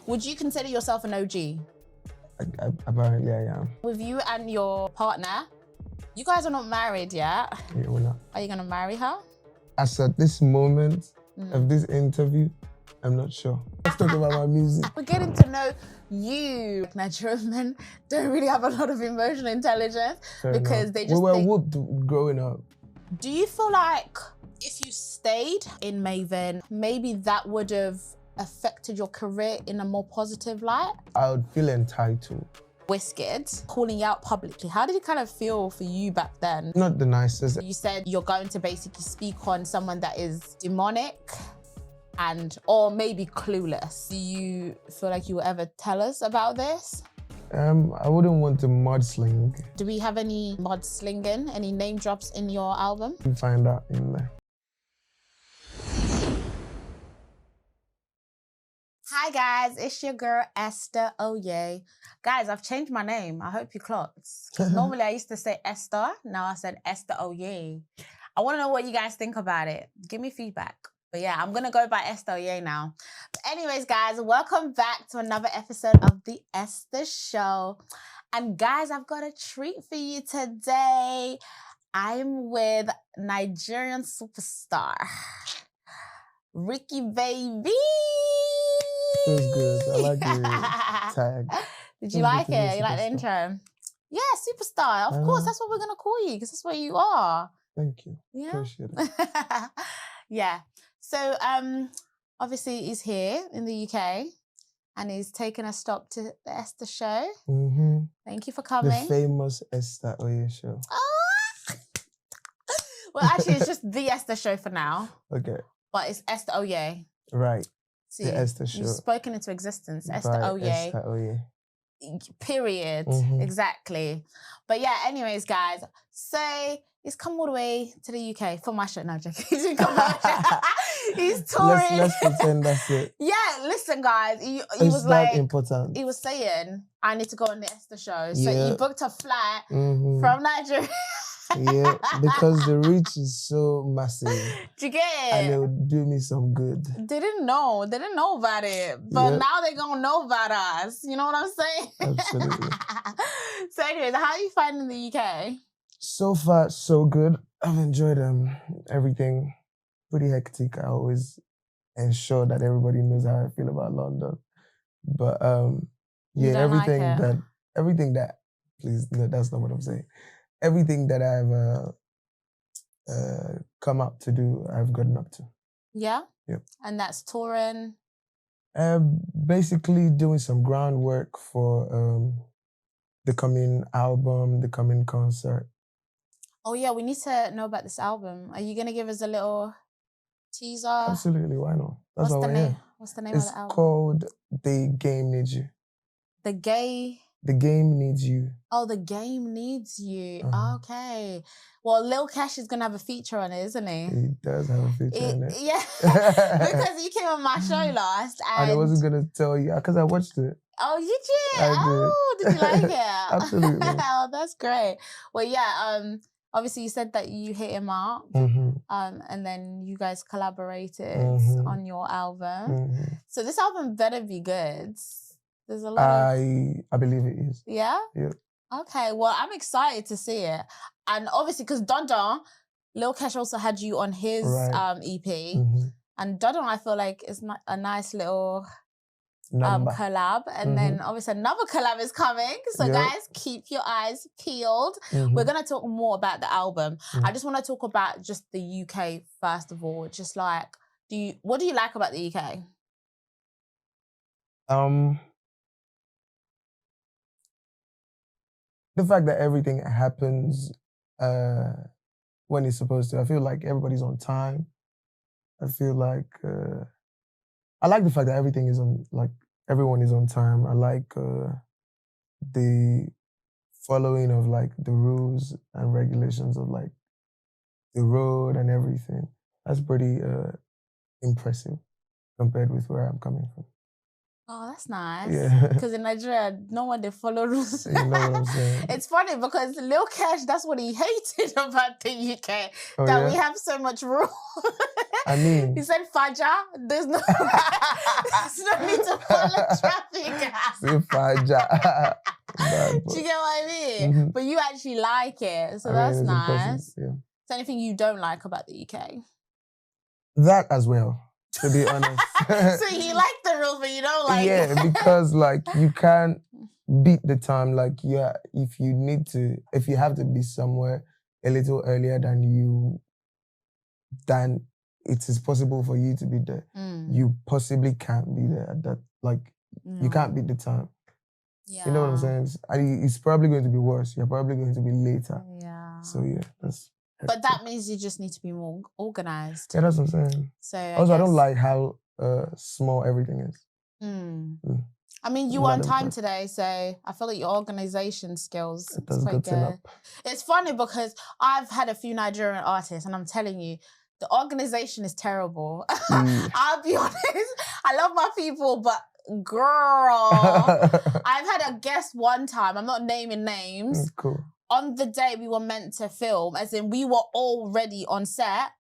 Would you consider yourself an OG? Apparently I am. With you and your partner, you guys are not married yet. Yeah, we're not. Are you gonna marry her? As at this moment of this interview, I'm not sure. Let's talk about my music. We're getting to know you. Nigerian men don't really have a lot of emotional intelligence. Fair because enough. they just we were think... whooped growing up. Do you feel like if you stayed in Maven, maybe that would have affected your career in a more positive light? I would feel entitled. Wizkid calling you out publicly. How did it kind of feel for you back then? Not the nicest. You said you're going to basically speak on someone that is demonic or maybe clueless. Do you feel like you will ever tell us about this? I wouldn't want to mudsling. Do we have any mudslinging, any name drops in your album? We'll find out in there. Hi guys, it's your girl Esther. Oh yay. Guys, I've changed my name. I hope you clocked. Normally I used to say Esther, now I said Esther. Oh yay. I want to know what you guys think about it. Give me feedback. But yeah, I'm gonna go by Esther. Oh yay now. But anyways, guys, welcome back to another episode of the Esther Show. And guys, I've got a treat for you today. I'm with Nigerian superstar, Ricky Baby. Feels good. I like the tag. Did you like it? You like the intro? Yeah, superstar. Of course, that's what we're gonna call you because that's what you are. Thank you. Yeah. Appreciate it. Yeah. So obviously he's here in the UK and he's taken a stop to the Esther Show. Thank you for coming. The famous Esther Oye Show. Oh! Well, actually, it's just the Esther Show for now. Okay. But it's Esther Oye. Right. See, the Esther Show. You've spoken into existence. Esther By Oye. Esther Oye. Period. Exactly. But yeah, anyways, guys, so he's come all the way to the UK for my show. No, joking. He's touring. Let's pretend that's it. Yeah, listen, guys. He It's was that like, important. he was saying, I need to go on the Esther Show. So Yeah. you booked a flight from Nigeria. Yeah, because the reach is so massive. Do you get it? And it would do me some good. They didn't know about it. But now they're going to know about us. You know what I'm saying? Absolutely. So anyways, how are you finding the UK? So far, so good. I've enjoyed everything. Pretty hectic. I always ensure that everybody knows how I feel about London. But yeah, everything that, please, no, that's not what I'm saying. Everything that I've come up to do, I've gotten up to. Yeah? Yep. And that's touring? Basically doing some groundwork for the coming album, the coming concert. Oh yeah, we need to know about this album. Are you going to give us a little teaser? Absolutely, why not? That's What's why the we're name? here. What's the name of the album? It's called The Game Needs You. The Game Needs You. Oh, The Game Needs You. Okay. Well, Lil Cash is going to have a feature on it, isn't he? He does have a feature in it. Yeah. Because you came on my show last. And I wasn't going to tell you, because I watched it. Oh, you did? I did. Oh, did you like it? Absolutely. Oh, that's great. Well, yeah, obviously you said that you hit him up. And then you guys collaborated on your album. So this album better be good. There's a lot I believe it is. Yeah? Yeah. Okay, well, I'm excited to see it. And obviously, because Don, Lil Cash also had you on his EP. And Don, I feel like is a nice little collab. And then obviously another collab is coming. So guys, keep your eyes peeled. We're going to talk more about the album. I just want to talk about just the UK first of all. Just like, what do you like about the UK? The fact that everything happens when it's supposed to. I feel like everybody's on time. I feel like I like the fact that everything is everyone is on time. I like the following of the rules and regulations of the road and everything. That's pretty impressive compared with where I'm coming from. Oh, that's nice. Yeah. Because in Nigeria, no one they follow rules. You know what I'm saying? It's funny because Lil Cash, that's what he hated about the UK. Oh, that yeah? we have so much rule. I mean... He said, Faja, there's no need to follow traffic. Say Faja. Do you get what I mean? Mm-hmm. But you actually like it. So I that's mean, it's nice. impressive, yeah. Is there anything you don't like about the UK? That as well, to be honest. So you like the rules, but you don't like it. Yeah, because like you can't beat the time. Like if you have to be somewhere a little earlier than it is possible for you to be there, you possibly can't be there at that. Like you can't beat the time. Yeah. You know what I'm saying? It's probably going to be worse. You're probably going to be later. Yeah. So yeah, that's... But that means you just need to be more organized. Yeah, that's what I'm saying. So I don't like how small everything is. I mean, you were on time today, so I feel like your organization skills is quite good. It's funny because I've had a few Nigerian artists, and I'm telling you, the organization is terrible. I'll be honest. I love my people, but girl, I've had a guest one time. I'm not naming names. Cool. On the day we were meant to film, as in we were already on set,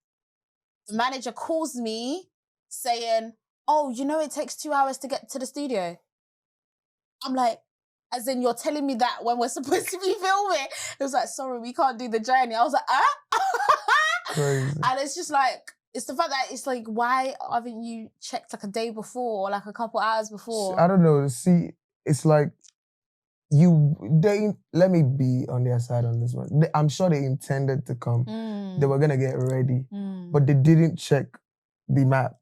the manager calls me saying, oh, you know it takes 2 hours to get to the studio. I'm like, as in you're telling me that when we're supposed to be filming? It was like, sorry, we can't do the journey. I was like, Crazy. And it's just like, it's the fact that it's like, why haven't you checked like a day before or like a couple hours before? I don't know. See, it's like, let me be on their side on this one. I'm sure they intended to come. They were gonna get ready, but they didn't check the map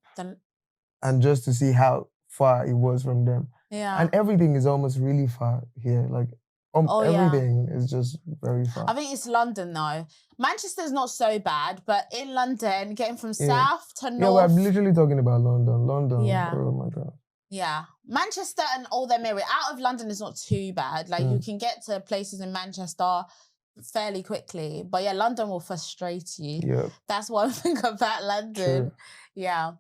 and just to see how far it was from them. Yeah. And everything is almost really far here. Like everything is just very far. I think it's London though. Manchester's not so bad, but in London, getting from south to north. Yeah, we're literally talking about London. London. Oh my God. Yeah, Manchester and all them area out of London is not too bad. Like you can get to places in Manchester fairly quickly, but yeah, London will frustrate you. Yeah, that's one thing about London. True. Yeah,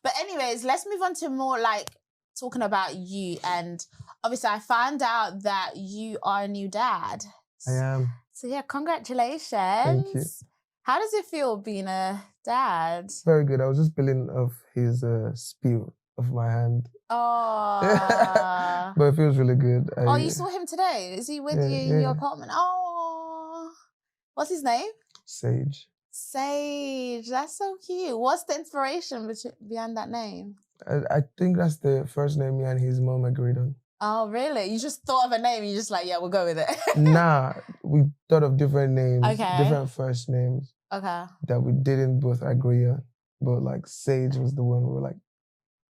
but anyways, let's move on to more like talking about you. And obviously, I found out that you are a new dad. I am. So yeah, congratulations. Thank you. How does it feel being a dad? Very good. I was just peeling off his spill of my hand. Oh. But it feels really good. You saw him today? Is he with you in your apartment? Oh. What's his name? Sage. Sage. That's so cute. What's the inspiration behind that name? I think that's the first name me and his mom agreed on. Oh, really? You just thought of a name and you're just like, yeah, we'll go with it. Nah, we thought of different names, different first names. Okay. That we didn't both agree on. But like Sage was the one we were like,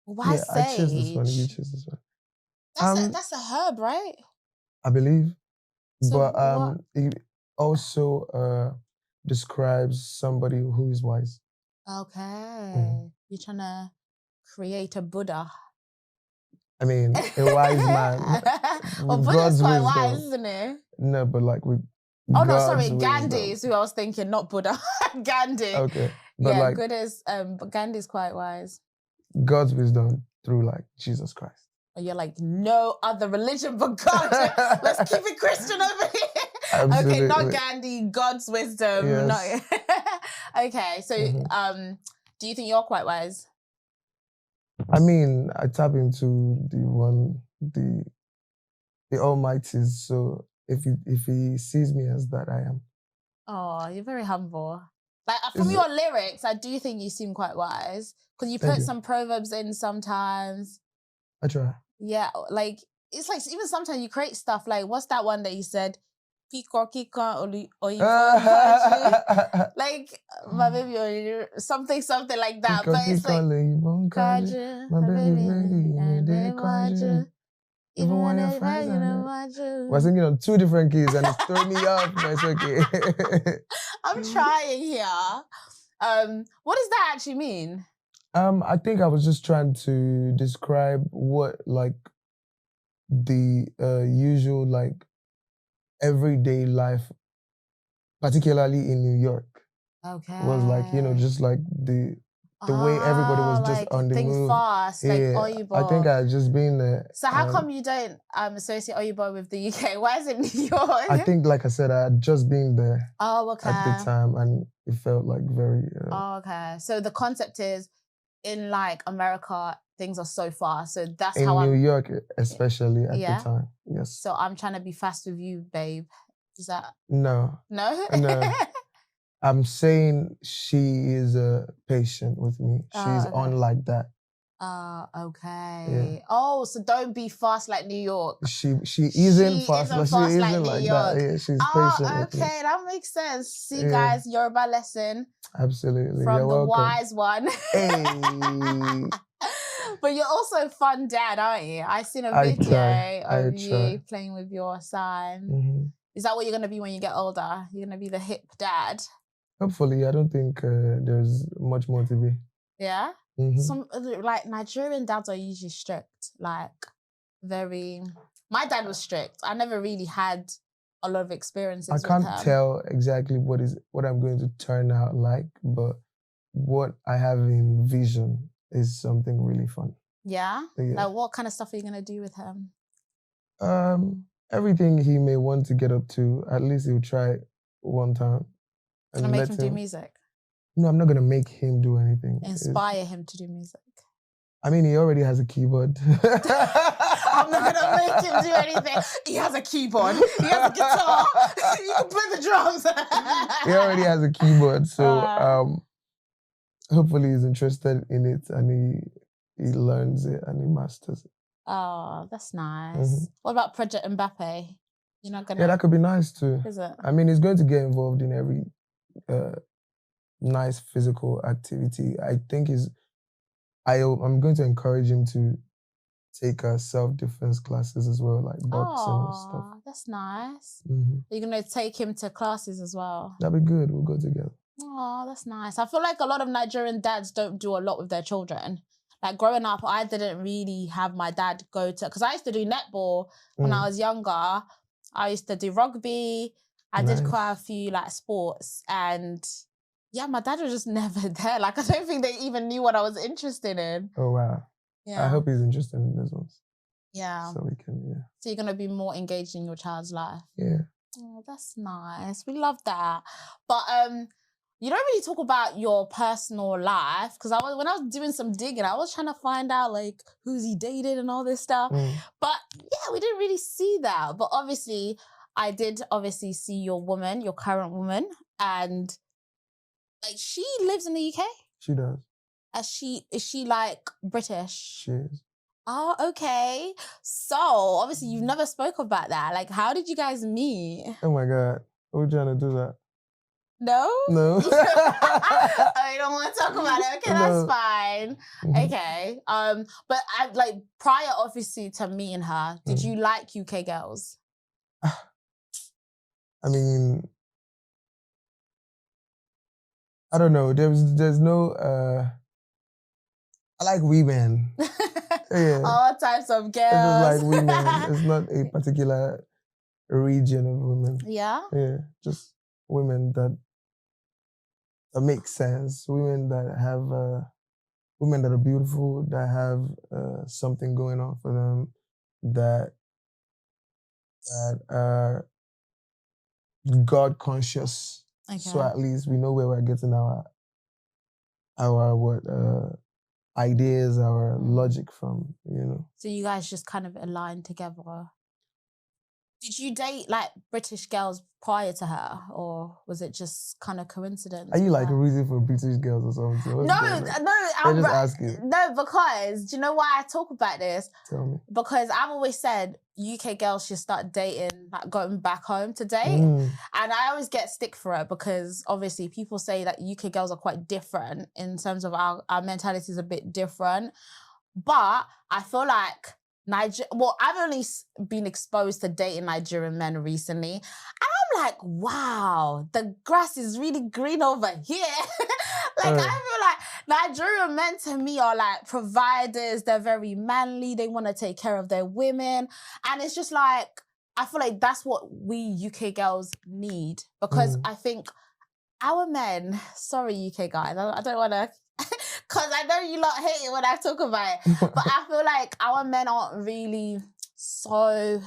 why Sage? I chose this one, you chose this one. That's a herb, right? I believe. So but it also describes somebody who is wise. Okay. You're trying to create a Buddha. I mean, a wise man. Well, Buddha's quite wise, isn't he? No, but like with Oh, no, sorry, Gandhi is who I was thinking, not Buddha. Gandhi. Okay. But yeah, like, good as, but Gandhi's quite wise. God's wisdom through like Jesus Christ. And you're like, no other religion but God. Let's keep it Christian over here. Absolutely. Okay, not Gandhi, God's wisdom. Yes. No. Okay, so do you think you're quite wise? I mean, I tap into the Almighty. So if he sees me as that, I am. Oh, you're very humble. Like from your lyrics, I do think you seem quite wise because you put some proverbs in sometimes. I try. Yeah, like it's like even sometimes you create stuff like what's that one that you said? Kika like my baby or something like that. But it's like my baby, even when your friends we're singing on two different keys and it's throwing me off, but it's okay. I'm trying here. What does that actually mean? I think I was just trying to describe what like the usual like everyday life, particularly in New York, was like, just like the the way everybody was just like on the things move. fast, like Oyibo. I think I had just been there. So how come you don't associate Oyibo with the UK? Why is it New York? I think, like I said, I had just been there okay. at the time, and it felt like very... okay. So the concept is, in like America, things are so fast. So that's in how New York, especially at the time. Yes. So I'm trying to be fast with you, babe. Is that... No. No? No. I'm saying she is patient with me. She's on like that. Okay. Yeah. Oh, so don't be fast like New York. She isn't fast, but she isn't like that. Yeah, she's patient with me. Okay, that makes sense. See, guys, Yoruba lesson. Absolutely. From You're the welcome. wise one. Hey. But you're also a fun dad, aren't you? I seen a video of you playing with your son. Mm-hmm. Is that what you're going to be when you get older? You're going to be the hip dad? Hopefully. I don't think there's much more to be. Yeah? Mm-hmm. Some, like, Nigerian dads are usually strict. Like, very... My dad was strict. I never really had a lot of experiences with him. I can't tell exactly what I'm going to turn out like, but what I have in vision is something really fun. Yeah? Like, what kind of stuff are you going to do with him? Everything he may want to get up to, at least he'll try one time. You're going to make him do music? No, I'm not going to make him do anything. Inspire him to do music? I mean, he already has a keyboard. I'm not going to make him do anything. He has a keyboard. He has a guitar. You can play the drums. He already has a keyboard. So hopefully he's interested in it and he learns it and he masters it. Oh, that's nice. Mm-hmm. What about Project Mbappe? You're not gonna... Yeah, that could be nice too. Is it? I mean, he's going to get involved in every nice physical activity. I think I'm going to encourage him to take self-defense classes as well, like boxing and stuff. That's nice. Mm-hmm. You're going to take him to classes as well? That'd be good. We'll go together. Oh, that's nice. I feel like a lot of Nigerian dads don't do a lot with their children. Like, growing up, I didn't really have my dad go to... Because I used to do netball when I was younger. I used to do rugby. I did quite a few, like, sports. And, yeah, my dad was just never there. Like, I don't think they even knew what I was interested in. Oh, wow. Yeah. I hope he's interested in this one. Yeah. So we can, So you're going to be more engaged in your child's life? Yeah. Oh, that's nice. We love that. But, you don't really talk about your personal life, because when I was doing some digging, I was trying to find out, like, who's he dated and all this stuff. But, yeah, we didn't really see that. But obviously, I did see your woman, your current woman, and, like, she lives in the UK? She does. Is she, like, British? She is. Oh, okay. So, obviously, you've never spoke about that. Like, how did you guys meet? Oh, my God. We're trying to do that. No? No. I don't want to talk about it. Okay, that's fine. Okay. But like, prior, obviously, to meeting her, did you like UK girls? I mean, I don't know. There's no... I like women. Yeah. All types of girls. I just like women. It's not a particular region of women. Yeah? Yeah. Just women that make sense. Women that have... women that are beautiful, that have something going on for them, that are God conscious. Okay. So at least we know where we're getting our ideas, our logic from, you know. So you guys just kind of aligned together. Did you date, like, British girls prior to her, or was it just kind of coincidence? Are you, like, rooting for British girls or something? No, I'm just asking. No, because, do you know why I talk about this? Tell me. Because I've always said UK girls should start dating, like, going back home to date. And I always get stick for it because, obviously, people say that UK girls are quite different in terms of our mentality is a bit different. But I feel like I've only been exposed to dating Nigerian men recently. And I'm like, wow, the grass is really green over here. I feel like Nigerian men to me are like providers. They're very manly. They want to take care of their women. And it's just like, I feel like that's what we UK girls need. Because I think our men, sorry UK guys, I don't want to Because I know you lot hate it when I talk about it. But I feel like our men aren't really so,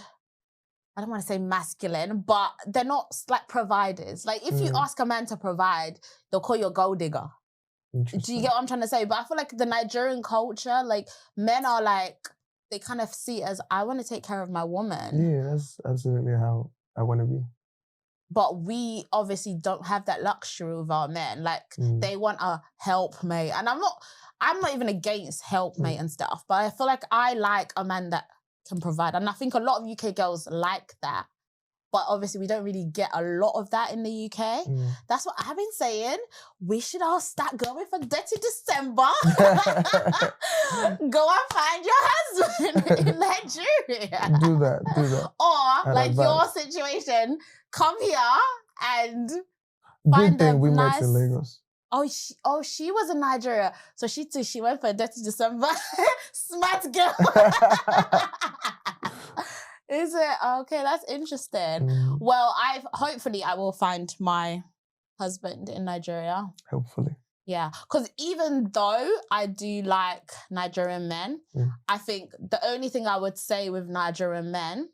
I don't want to say masculine, but they're not like providers. Like if you ask a man to provide, they'll call you a gold digger. Do you get what I'm trying to say? But I feel like the Nigerian culture, like men are like, they kind of see it as, I want to take care of my woman. Yeah, that's absolutely how I want to be. But we obviously don't have that luxury with our men. Like they want a helpmate. And I'm not even against helpmate and stuff, but I feel like I like a man that can provide. And I think a lot of UK girls like that. But obviously we don't really get a lot of that in the UK. That's what I've been saying. We should all start going for Dirty December. Go and find your husband in Nigeria. Do that. Or like your situation, come here and find Good thing we met in Lagos. She was in Nigeria. So she went for a Dirty December. Smart girl. Is it? Okay, that's interesting. Well, hopefully I will find my husband in Nigeria. Hopefully. Yeah, because even though I do like Nigerian men, I think the only thing I would say with Nigerian men,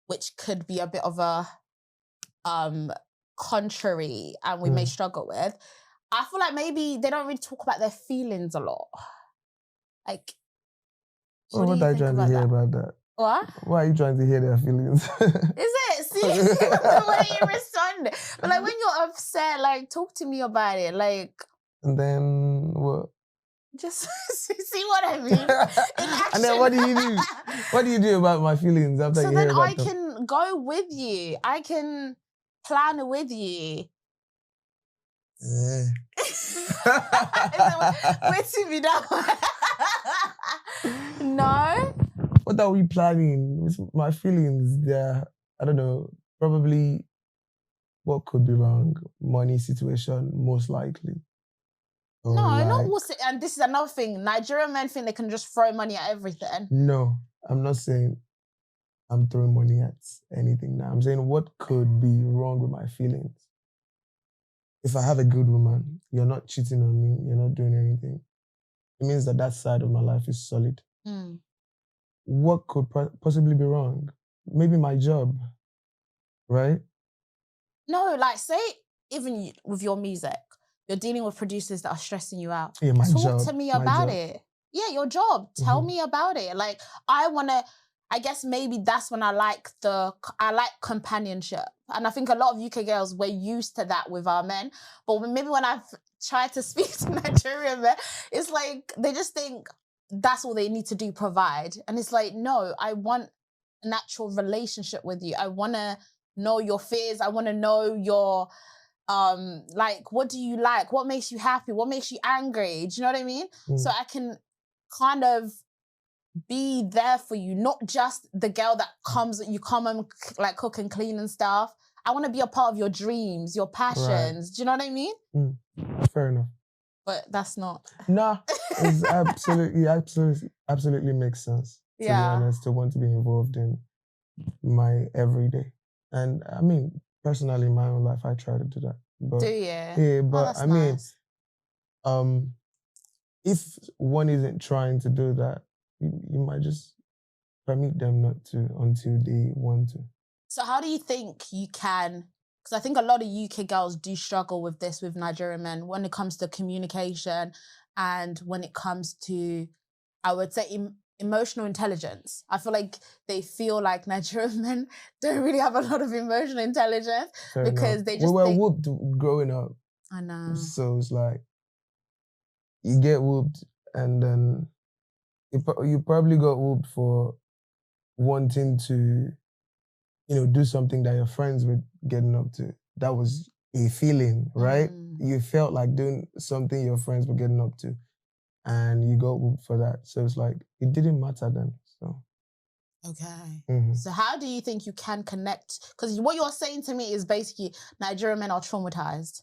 which could be a bit of a contrary and we may struggle with, I feel like maybe they don't really talk about their feelings a lot. Like, what are you trying to hear about that? What? Why are you trying to hear their feelings? Is it? See, the way you respond. But like when you're upset, like talk to me about it. Like. And then what? Just see what I mean. In action. And then what do you do? What do you do about my feelings after you hear about them? So then I can go with you. I can plan with you. Wait till me down. No. What are we planning? With my feelings, I don't know, probably what could be wrong? Money situation, most likely. Or not what's it, and this is another thing. Nigerian men think they can just throw money at everything. No, I'm not saying I'm throwing money at anything now. I'm saying what could be wrong with my feelings. If I have a good woman, you're not cheating on me, you're not doing anything. It means that side of my life is solid. What could possibly be wrong? Maybe my job, right? No, like say even with your music, you're dealing with producers that are stressing you out. Yeah, my job. Talk to me about it. Yeah, your job. Tell me about it. Like I guess maybe that's when I like companionship. And I think a lot of UK girls, we're used to that with our men. But maybe when I've tried to speak to Nigerian men, it's like they just think that's all they need to do, provide. And it's like, no, I want a natural relationship with you. I want to know your fears. I want to know your, like, what do you like? What makes you happy? What makes you angry? Do you know what I mean? So I can kind of be there for you, not just the girl that you come and like cook and clean and stuff. I want to be a part of your dreams, your passions. Right. Do you know what I mean? Fair enough. But that's not. Nah, it's absolutely makes sense. To be honest, to want to be involved in my everyday. And I mean, personally, in my own life, I try to do that. But, do you? Yeah, but I mean, if one isn't trying to do that, you might just permit them not to until they want to. So how do you think you can, because I think a lot of UK girls do struggle with this with Nigerian men when it comes to communication and when it comes to, I would say, emotional intelligence. I feel like they feel like Nigerian men don't really have a lot of emotional intelligence. Fair because enough. They just we were whooped growing up. I know. So it's like, you get whooped and then you probably got whooped for wanting to, do something that your friends were getting up to. That was a feeling, right? You felt like doing something your friends were getting up to and you got whooped for that. So it's like, it didn't matter then, so. Okay. So how do you think you can connect? Because what you're saying to me is basically Nigerian men are traumatized.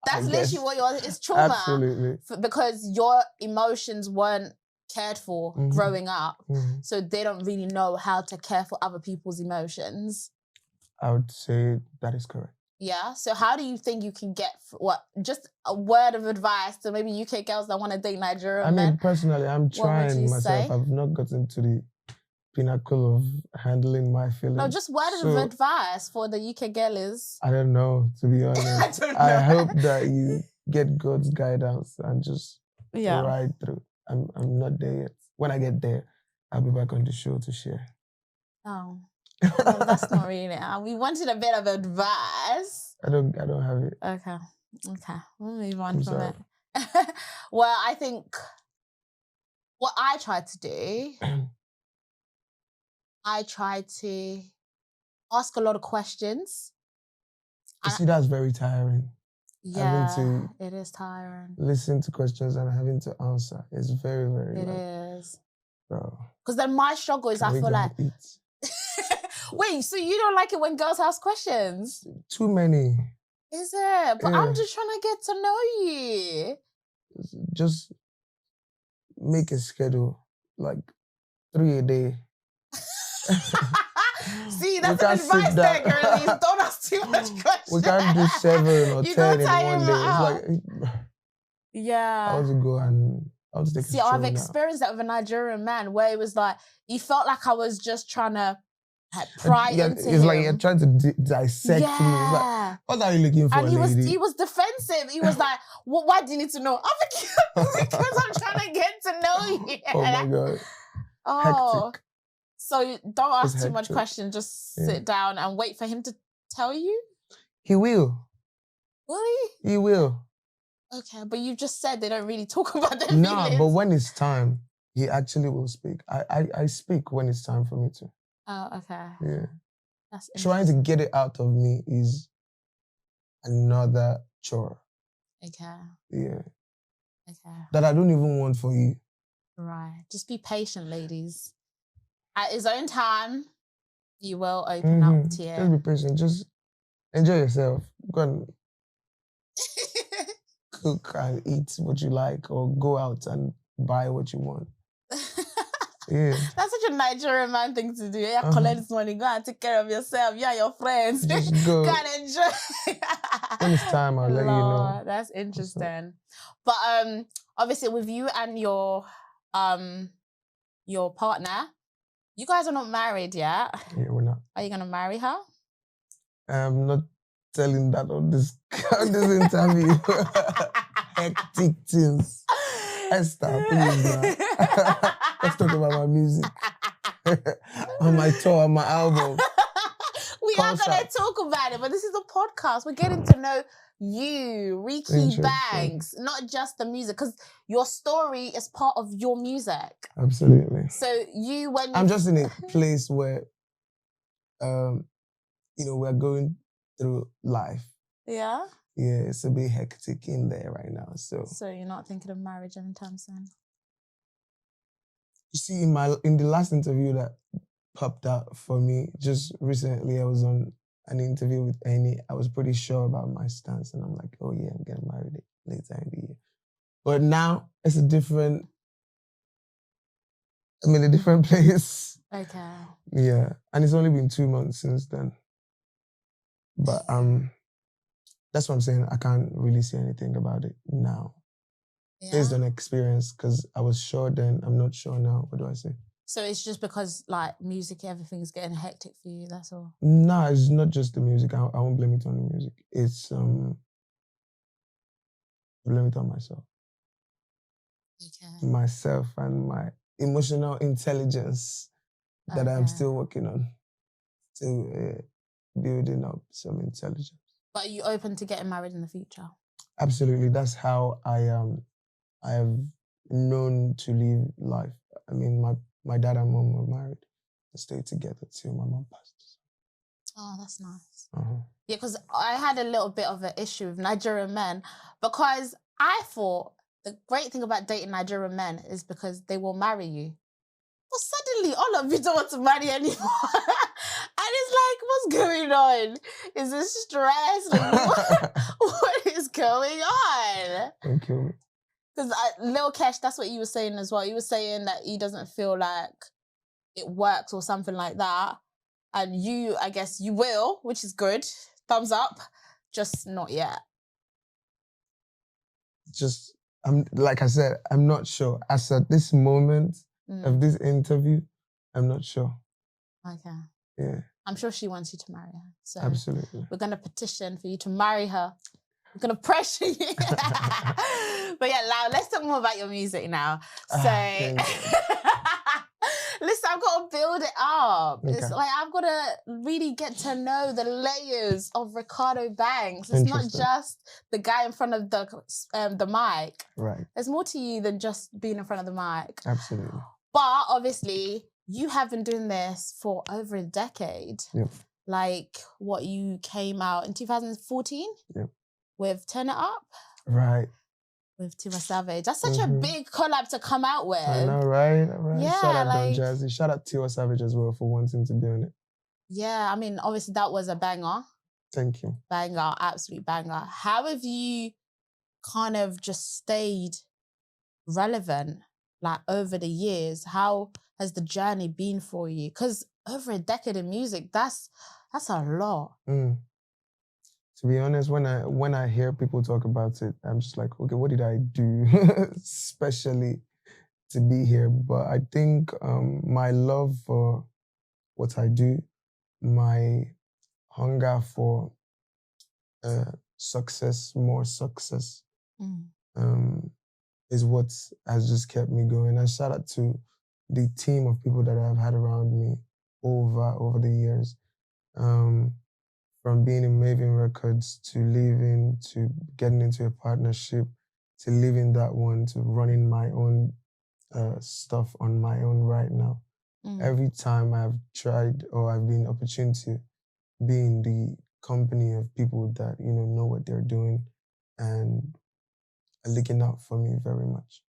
That's literally what it's trauma. Absolutely. Because your emotions weren't cared for growing up. So they don't really know how to care for other people's emotions. I would say that is correct. Yeah. So how do you think you can get just a word of advice to maybe UK girls that want to date Nigerian men? Personally, I'm trying myself. Say? I've not gotten to the pinnacle of handling my feelings. No, just word of advice for the UK girlies. I don't know, to be honest. I hope that you get God's guidance and just ride through. I'm not there yet. When I get there, I'll be back on the show to share. Oh. Well, that's not really. We wanted a bit of advice. I don't have it. Okay. We'll move on from it. Well, I think what I try to do, I try to ask a lot of questions. You see, that's very tiring. Yeah, it is tiring. Listen to questions and having to answer. It's very, very It is. Bro. Because then my struggle is I feel like... Wait, so you don't like it when girls ask questions? Too many. Is it? But I'm just trying to get to know you. Just make a schedule, like 3 a day. See, that's an advice there, girlies. Don't ask too much questions. We can't do 7 or 10 in one day. It's like... Yeah. I want to go and... See, I've experienced that with a Nigerian man where it was like, he felt like I was just trying to pry into him. It's like you're trying to dissect me. It's like, what are you looking for, and he was defensive. He was like, why do you need to know? I'm like, because I'm trying to get to know you. Oh my God. Hectic. So don't ask too much questions. Just sit down and wait for him to tell you? He will. Will he? He will. Okay, but you just said they don't really talk about their feelings. No, but when it's time, he actually will speak. I speak when it's time for me to. Oh, okay. Yeah. That's trying to get it out of me is another chore. Okay. Yeah. Okay. That I don't even want for you. Right. Just be patient, ladies. At his own time, you will open up to you. Just be patient. Just enjoy yourself. Go and cook and eat what you like, or go out and buy what you want. Yeah. That's such a Nigerian man thing to do. Yeah, collect this money, go and take care of yourself. Yeah, your friends. Just go. Go and enjoy. When it's time, I'll let you know. That's interesting. But obviously with you and your partner, you guys are not married yet. Yeah, we're not. Are you gonna marry her? I'm not telling that on this interview. Hectic things. Esther, please, man. Let's talk about my music. On my tour, on my album. We are going to talk about it, but this is a podcast. We're getting to know you, Reekado Banks, not just the music, because your story is part of your music. Absolutely. So I'm just in a place where, we're going through life. Yeah? Yeah, it's a bit hectic in there right now. So you're not thinking of marriage anytime soon? You see, in the last interview that popped out for me just recently, I was on an interview with Annie. I was pretty sure about my stance, and I'm like, oh yeah, I'm getting married later in the year. But now it's I'm in a different place. Okay. Yeah, and it's only been 2 months since then. But that's what I'm saying. I can't really say anything about it now. Yeah. Based on experience, because I was sure then, I'm not sure now. What do I say? So it's just because, like, music, everything's getting hectic for you, that's all? No, it's not just the music. I won't blame it on the music. It's, I blame it on myself. Okay. Myself and my emotional intelligence that I'm still working on. Still building up some intelligence. But are you open to getting married in the future? Absolutely. That's how I have known to live life. I mean, my dad and mom were married and stayed together till my mom passed. Oh, that's nice. Yeah, because I had a little bit of an issue with Nigerian men, because I thought the great thing about dating Nigerian men is because they will marry you. But suddenly, all of you don't want to marry anymore. And it's like, what's going on? Is this stress? Like, what is going on? Thank you. Because Lil Kesh, that's what you were saying as well. You were saying that he doesn't feel like it works or something like that. And you, I guess you will, which is good. Thumbs up. just not yet? Just, like I said, I'm not sure. As at this moment of this interview, I'm not sure. Okay. Yeah. I'm sure she wants you to marry her. So absolutely. we're going to petition for you to marry her. We're going to pressure you. But yeah, Lau, let's talk more about your music now. So... Listen, I've got to build it up. Okay. It's like I've got to really get to know the layers of Reekado Banks. It's not just the guy in front of the mic. Right. There's more to you than just being in front of the mic. Absolutely. But obviously, you have been doing this for over a decade. Yep. Like what you came out in 2014? Yep. With Turn It Up? Right. With Tiwa Savage. That's such a big collab to come out with. I know, right? Yeah, shout out Don Jazzy. Shout out Tiwa Savage as well for wanting to be on it. Yeah, I mean, obviously that was a banger. Thank you. Banger, absolute banger. How have you kind of just stayed relevant, like, over the years? How has the journey been for you? Because over a decade in music, that's a lot. To be honest, when I hear people talk about it, I'm just like, okay, what did I do especially to be here? But I think my love for what I do, my hunger for success, more success, is what has just kept me going. And shout out to the team of people that I've had around me over the years. From being in Maven Records to leaving, to getting into a partnership, to leaving that one, to running my own stuff on my own right now. Every time I've tried or I've been opportune to be in the company of people that, know what they're doing and are looking out for me very much.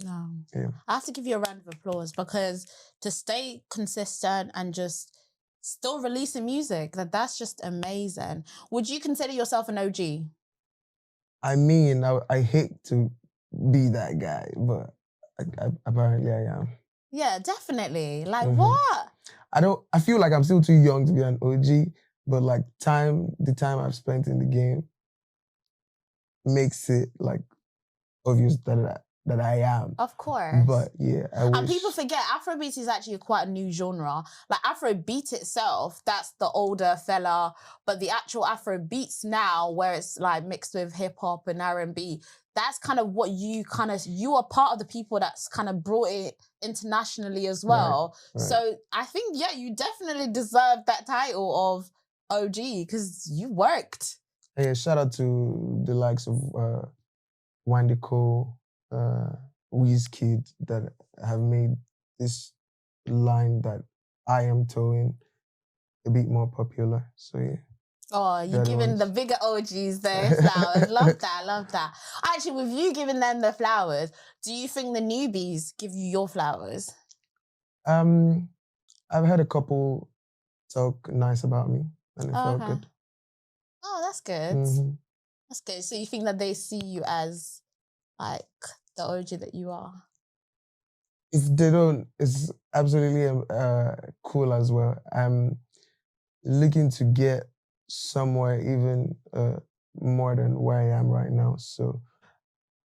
No. Yeah. I have to give you a round of applause because to stay consistent and just still releasing music, that's just amazing. Would you consider yourself an OG? I mean, I hate to be that guy, but apparently I am. Yeah, definitely. Like what? I feel like I'm still too young to be an OG, but like the time I've spent in the game makes it like obvious that I am. Of course. But yeah, I wish. And people forget Afrobeat is actually quite a new genre. Like Afrobeat itself, that's the older fella, but the actual Afrobeats now, where it's like mixed with hip hop and R&B, that's kind of what you are part of the people that's kind of brought it internationally as well. Right. So I think, yeah, you definitely deserve that title of OG because you worked. Yeah, shout out to the likes of Wendy Cole, Wizkid that have made this line that I am towing a bit more popular. So yeah. Oh, you're giving the bigger OGs their flowers. Love that. Actually, with you giving them the flowers, do you think the newbies give you your flowers? I've had a couple talk nice about me and it felt good. Oh, that's good. That's good. So you think that they see you as like the OG that you are? If they don't, it's absolutely cool as well. I'm looking to get somewhere even more than where I am right now. So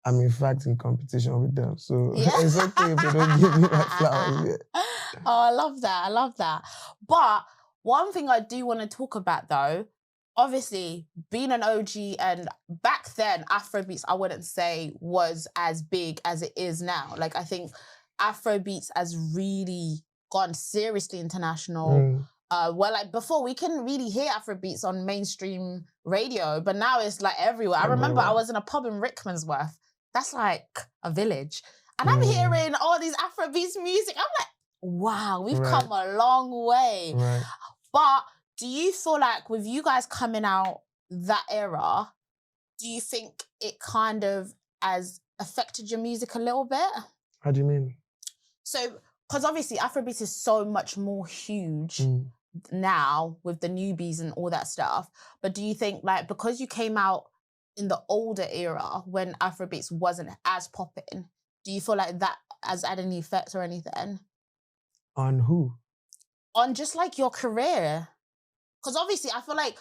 I'm in fact in competition with them. So it's okay if they don't give me my flowers yet. Oh, I love that. But one thing I do want to talk about though, obviously being an OG, and back then Afrobeats I wouldn't say was as big as it is now. Like I think Afrobeats has really gone seriously international. Well, like before we couldn't really hear Afrobeats on mainstream radio, but now it's like everywhere. I remember I was in a pub in Rickmansworth. That's like a village. And I'm hearing all these Afrobeats music. I'm like, wow, we've come a long way. Right. But do you feel like with you guys coming out that era, do you think it kind of has affected your music a little bit? How do you mean? So, because obviously Afrobeats is so much more huge now with the newbies and all that stuff. But do you think like because you came out in the older era when Afrobeats wasn't as popping, do you feel like that has had any effect or anything? On who? On just like your career. Because obviously I feel like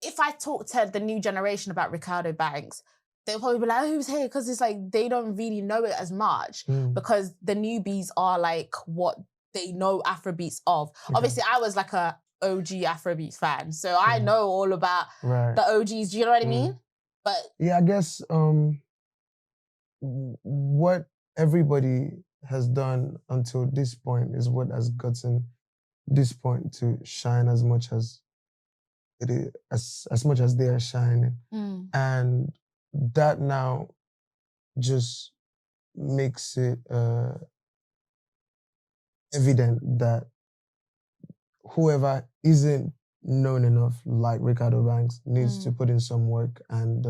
if I talk to the new generation about Reekado Banks, they'll probably be like, oh, who's here? Because it's like they don't really know it as much because the newbies are like what they know Afrobeats of. Okay. Obviously, I was like a OG Afrobeats fan, so I know all about the OGs. Do you know what I mean? But yeah, I guess what everybody has done until this point is what has gotten this point to shine as much as it is, as much as they are shining, and that now just makes it evident that whoever isn't known enough, like Reekado Banks, needs to put in some work and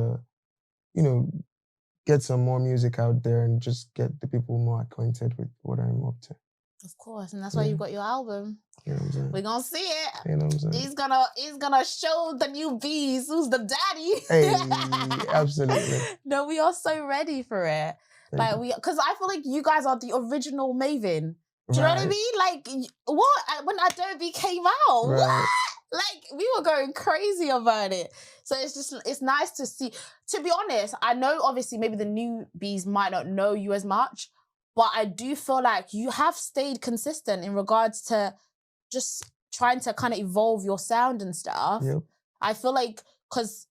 get some more music out there and just get the people more acquainted with what I'm up to. Of course, and that's why you've got your album. You know what I'm saying? We're gonna see it. You know what I'm saying? He's gonna show the new bees who's the daddy. Hey, absolutely. No, we are so ready for it. Because I feel like you guys are the original Maven. Do you know what I mean? Like, what? When Adobe came out, what? Like, we were going crazy about it. So it's nice to see. To be honest, I know obviously maybe the newbies might not know you as much, but I do feel like you have stayed consistent in regards to just trying to kind of evolve your sound and stuff. Yep. I feel like, because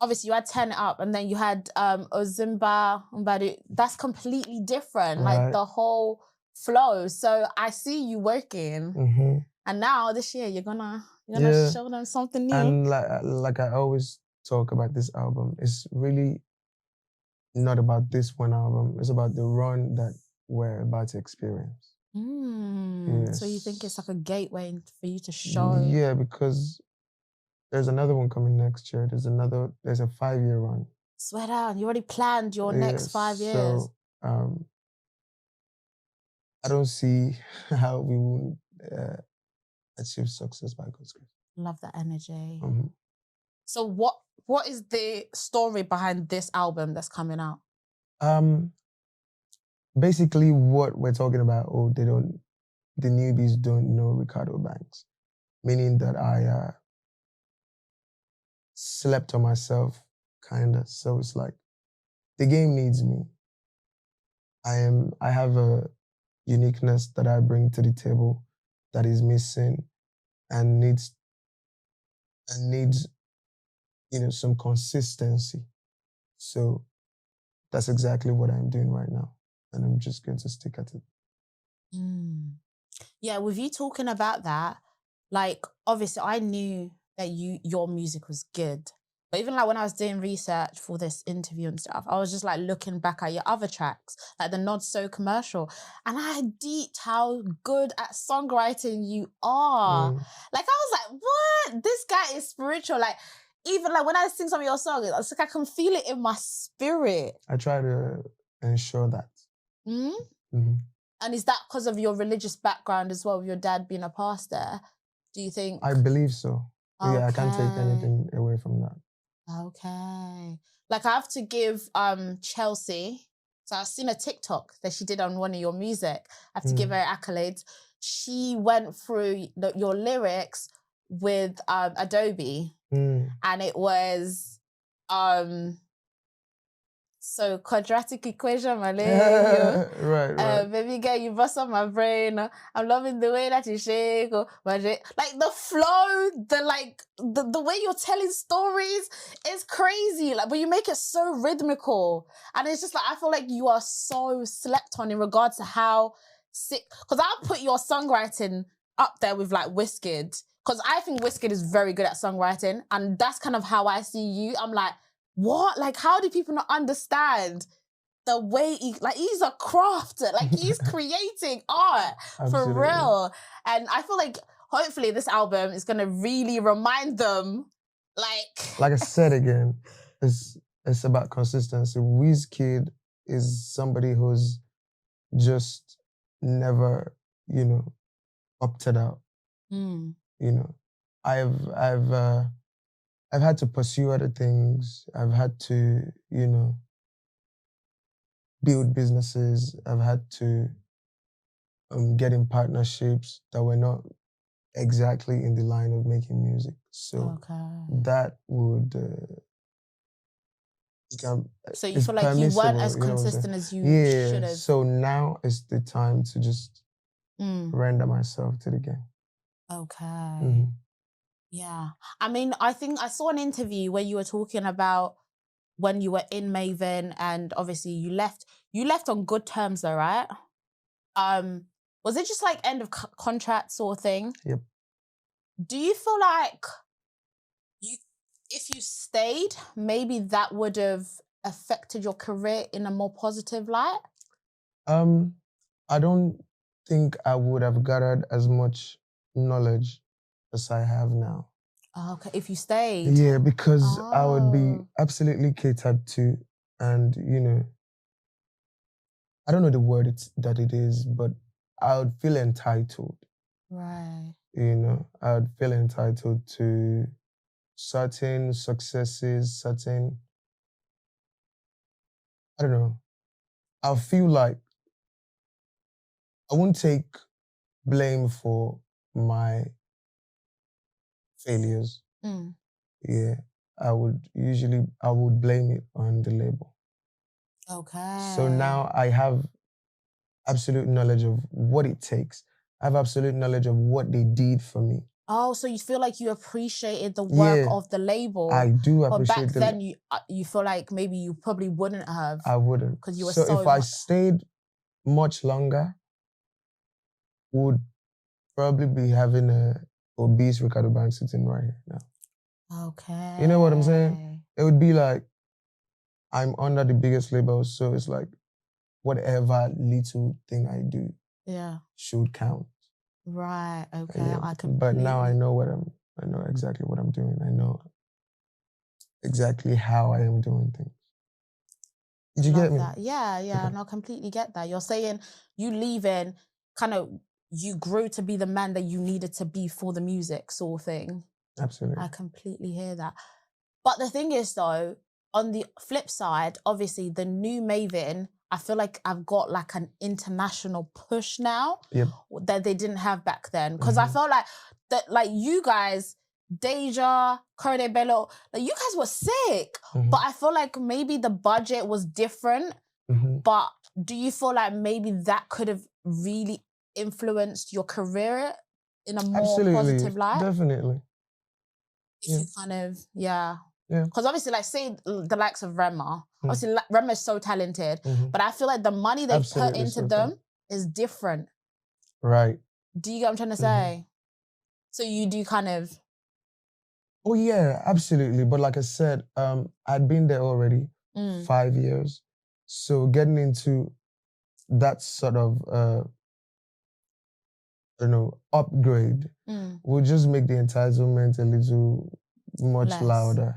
obviously you had Turn It Up and then you had Ozimba, that's completely different, like the whole flow. So I see you working. And now this year you're gonna show them something new. And like I always talk about this album, it's really not about this one album. It's about the run that we're about to experience. Yes. So you think it's like a gateway for you to show? Yeah, because there's another one coming next year. There's a 5-year run. Swear down, you already planned your next 5 years. So I don't see how we won't achieve success by God's grace. Love that energy. So what is the story behind this album that's coming out? Basically what we're talking about, the newbies don't know Reekado Banks. Meaning that I slept on myself, kinda. So it's like, the game needs me. I have a uniqueness that I bring to the table that is missing and needs some consistency. So that's exactly what I'm doing right now. And I'm just going to stick at it. Yeah, with you talking about that, like, obviously I knew that your music was good. But even like when I was doing research for this interview and stuff, I was just like looking back at your other tracks, like the Not So Commercial. And I deeped how good at songwriting you are. Like, I was like, what? This guy is spiritual. Like, even like when I sing some of your songs, it's like I can feel it in my spirit. I try to ensure that. And is that because of your religious background as well, with your dad being a pastor? Do you think? I believe so. Okay. Yeah, I can't take anything away from that. Okay. Like, I have to give Chelsea, so I've seen a TikTok that she did on one of your music. I have to give her accolades. She went through your lyrics with Adobe. And it was so quadratic equation, my lady. Right. Baby girl, you bust up my brain. I'm loving the way that you shake. Like the flow, the way you're telling stories is crazy. Like, but you make it so rhythmical. And it's just like, I feel like you are so slept on in regards to how sick. Because I'll put your songwriting up there with like Wizkid. Because I think Wizkid is very good at songwriting. And that's kind of how I see you. I'm like, what? Like, how do people not understand the way he's a crafter? Like, he's creating art for real. And I feel like hopefully this album is going to really remind them, like I said again, it's about consistency. Wizkid is somebody who's just never, opted out. I've had to pursue other things. I've had to, build businesses. I've had to get in partnerships that were not exactly in the line of making music. So that would become. So you it's feel like you weren't as permissible, you know what I'm saying? consistent as you Yeah. should have. So now is the time to just render myself to the game. Okay. Yeah. I mean, I think I saw an interview where you were talking about when you were in Maven, and obviously you left on good terms though, right? Was it just like end of contract sort of thing? Yep. Do you feel like if you stayed, maybe that would have affected your career in a more positive light? I don't think I would have gathered as much knowledge as I have now. Okay, if you stayed. Yeah, because I would be absolutely catered to, and you know, I don't know the word that it is, but I would feel entitled. Right. You know, I would feel entitled to certain successes, certain, I don't know. I feel like I won't take blame for my failures. Yeah, I would blame it on the label. Okay. So now I have absolute knowledge of what it takes. I have absolute knowledge of what they did for me. Oh, so you feel like you appreciated the work of the label. I do appreciate but back then you feel like maybe you probably wouldn't have. I wouldn't. Because you were so if I stayed much longer, would probably be having a obese Reekado Banks sitting right here now. Okay. You know what I'm saying? It would be like I'm under the biggest label, so it's like whatever little thing I do should count. Right, okay. Yeah. But now I know exactly what I'm doing. I know exactly how I am doing things. Did you get me? That. Yeah, okay. No, I completely get that. You're saying you leaving, kind of, you grew to be the man that you needed to be for the music sort of thing. Absolutely. I completely hear that. But the thing is though, on the flip side, obviously the new Maven, I feel like I've got like an international push now that they didn't have back then. Because I felt like that, like you guys, Deja, Corre Bello, like you guys were sick. But I feel like maybe the budget was different. But do you feel like maybe that could have really influenced your career in a more positive light? Definitely. If you kind of, because obviously, like, say the likes of Rema, obviously Rema is so talented, but I feel like the money they put into them is different. Right. Do you get what I'm trying to say? So you do kind of... Oh yeah, absolutely. But like I said, I'd been there already 5 years. So getting into that sort of, upgrade will just make the entitlement a little much louder.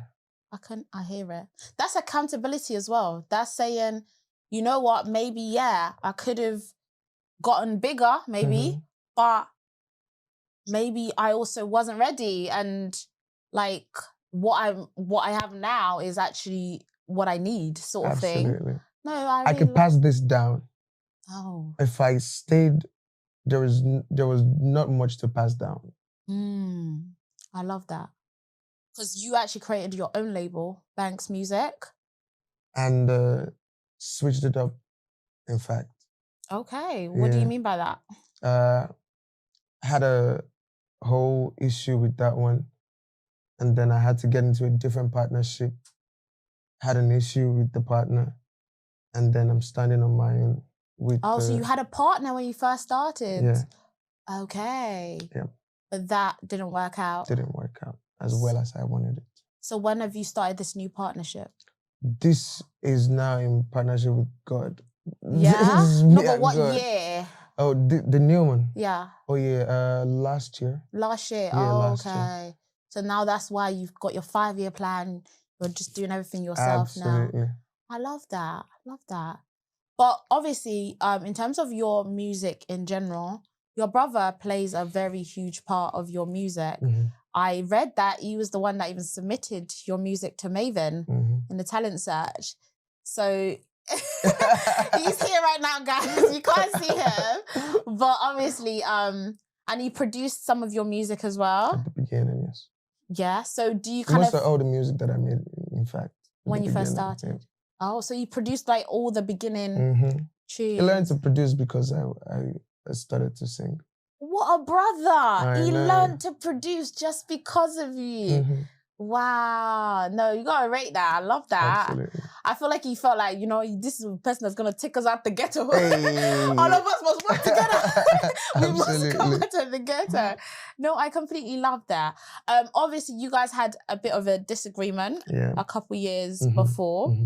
I hear it. That's accountability as well. That's saying, you know what, maybe, I could have gotten bigger, maybe, but maybe I also wasn't ready. And like what I have now is actually what I need, sort of thing. Absolutely. No, I could pass this down. Oh. If I stayed, there was not much to pass down. I love that. Because you actually created your own label, Banks Music. And switched it up, in fact. Okay, what do you mean by that? I had a whole issue with that one. And then I had to get into a different partnership. Had an issue with the partner. And then I'm standing on my own with... so you had a partner when you first started? Yeah. Okay. Yeah. But that didn't work out? Didn't work out as well as I wanted it. So when have you started this new partnership? This is now in partnership with God. Yeah? No, but what year? Oh, the new one? Yeah. Oh, yeah, last year. Last year? Yeah, last year. So now that's why you've got your 5-year plan. You're just doing everything yourself now. Absolutely. I love that. Love that. But obviously, in terms of your music in general, your brother plays a very huge part of your music. I read that he was the one that even submitted your music to Maven in the talent search. So he's here right now, guys. You can't see him. But obviously, I And you produced some of your music as well? At the beginning, yes. Yeah, so do you kind Most of... all the music that I made, in fact. When you first started? Yeah. Oh, so you produced like all the beginning tunes? I learned to produce because I started to sing. What a brother! He know. learned to produce just because of you. Wow. No, you gotta rate that. I love that. Absolutely. I feel like he felt like, you know, this is the person that's gonna take us out the ghetto. Hey. All of us must work together. We must come out of the ghetto. No, I completely love that. Obviously, you guys had a bit of a disagreement a couple years before,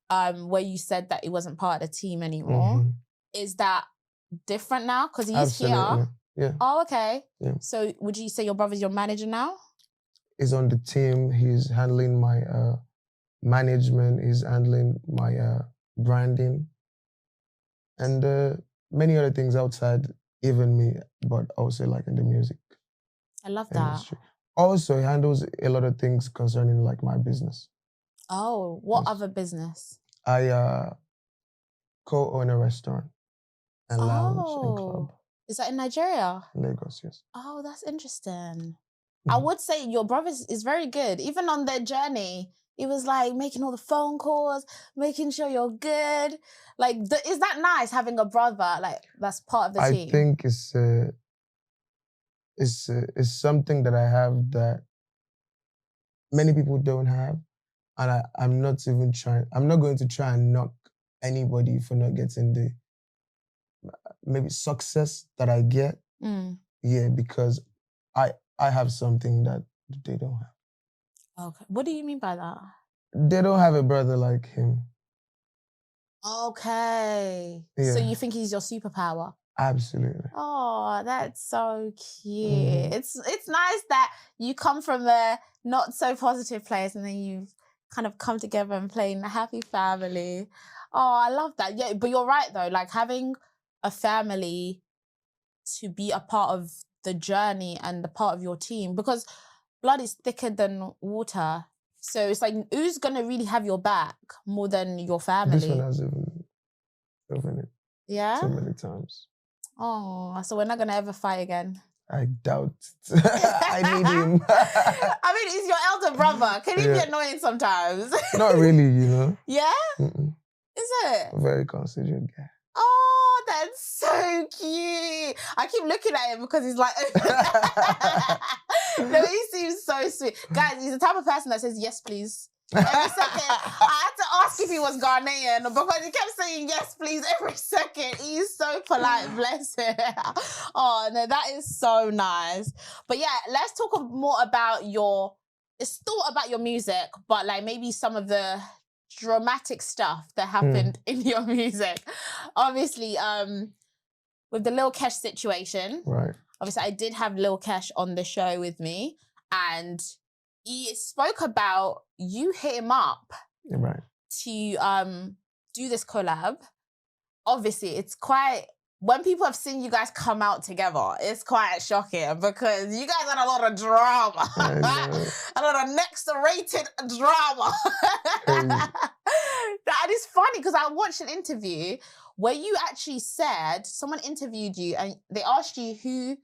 where you said that it wasn't part of the team anymore. Is that different now? Because he's here. Yeah. Oh, okay. Yeah. So would you say your brother's your manager now? He's on the team. He's handling my management. He's handling my branding. And many other things outside even me, but also like in the music. I love that. Industry. Also, he handles a lot of things concerning like my business. Oh, what other business? I co-own a restaurant and lounge and club. Is that in Nigeria? Lagos, yes. Oh, that's interesting. I would say your brother is very good. Even on their journey, he was like making all the phone calls, making sure you're good. Like, is that nice having a brother like that's part of the team? I think it's something that I have that many people don't have, and I'm not even trying. I'm not going to try and knock anybody for not getting the maybe success that I get. Yeah, because I have something that they don't have. Okay. What do you mean by that? They don't have a brother like him. Okay. Yeah. So you think he's your superpower? Absolutely. Oh, that's so cute. It's nice that you come from a not so positive place and then you've kind of come together and playing a happy family. Oh, I love that. Yeah, but you're right though. Like having a family to be a part of the journey and the part of your team, because blood is thicker than water. So it's like, who's gonna really have your back more than your family? This one has even proven it. Yeah? So many times. Oh, so we're not gonna ever fight again? I doubt it. I need him. I mean, he's your elder brother. Can he be annoying sometimes? Not really, you know. Yeah? Is it? Very considerate guy. Oh, that's so cute. I keep looking at him because he's like... No, he seems so sweet. Guys, he's the type of person that says, yes, please. Every second. I had to ask if he was Ghanaian because he kept saying, yes, please, every second. He's so polite, bless him. Oh, no, that is so nice. But yeah, let's talk more about it's still about your music, but like maybe some of the dramatic stuff that happened in your music. Obviously, with the Lil Kesh situation. Right. Obviously, I did have Lil Kesh on the show with me, and he spoke about you hit him up to do this collab. Obviously, it's quite... When people have seen you guys come out together, it's quite shocking because you guys had a lot of drama. A lot of next-rated drama. That is funny because I watched an interview where you actually said, someone interviewed you and they asked you who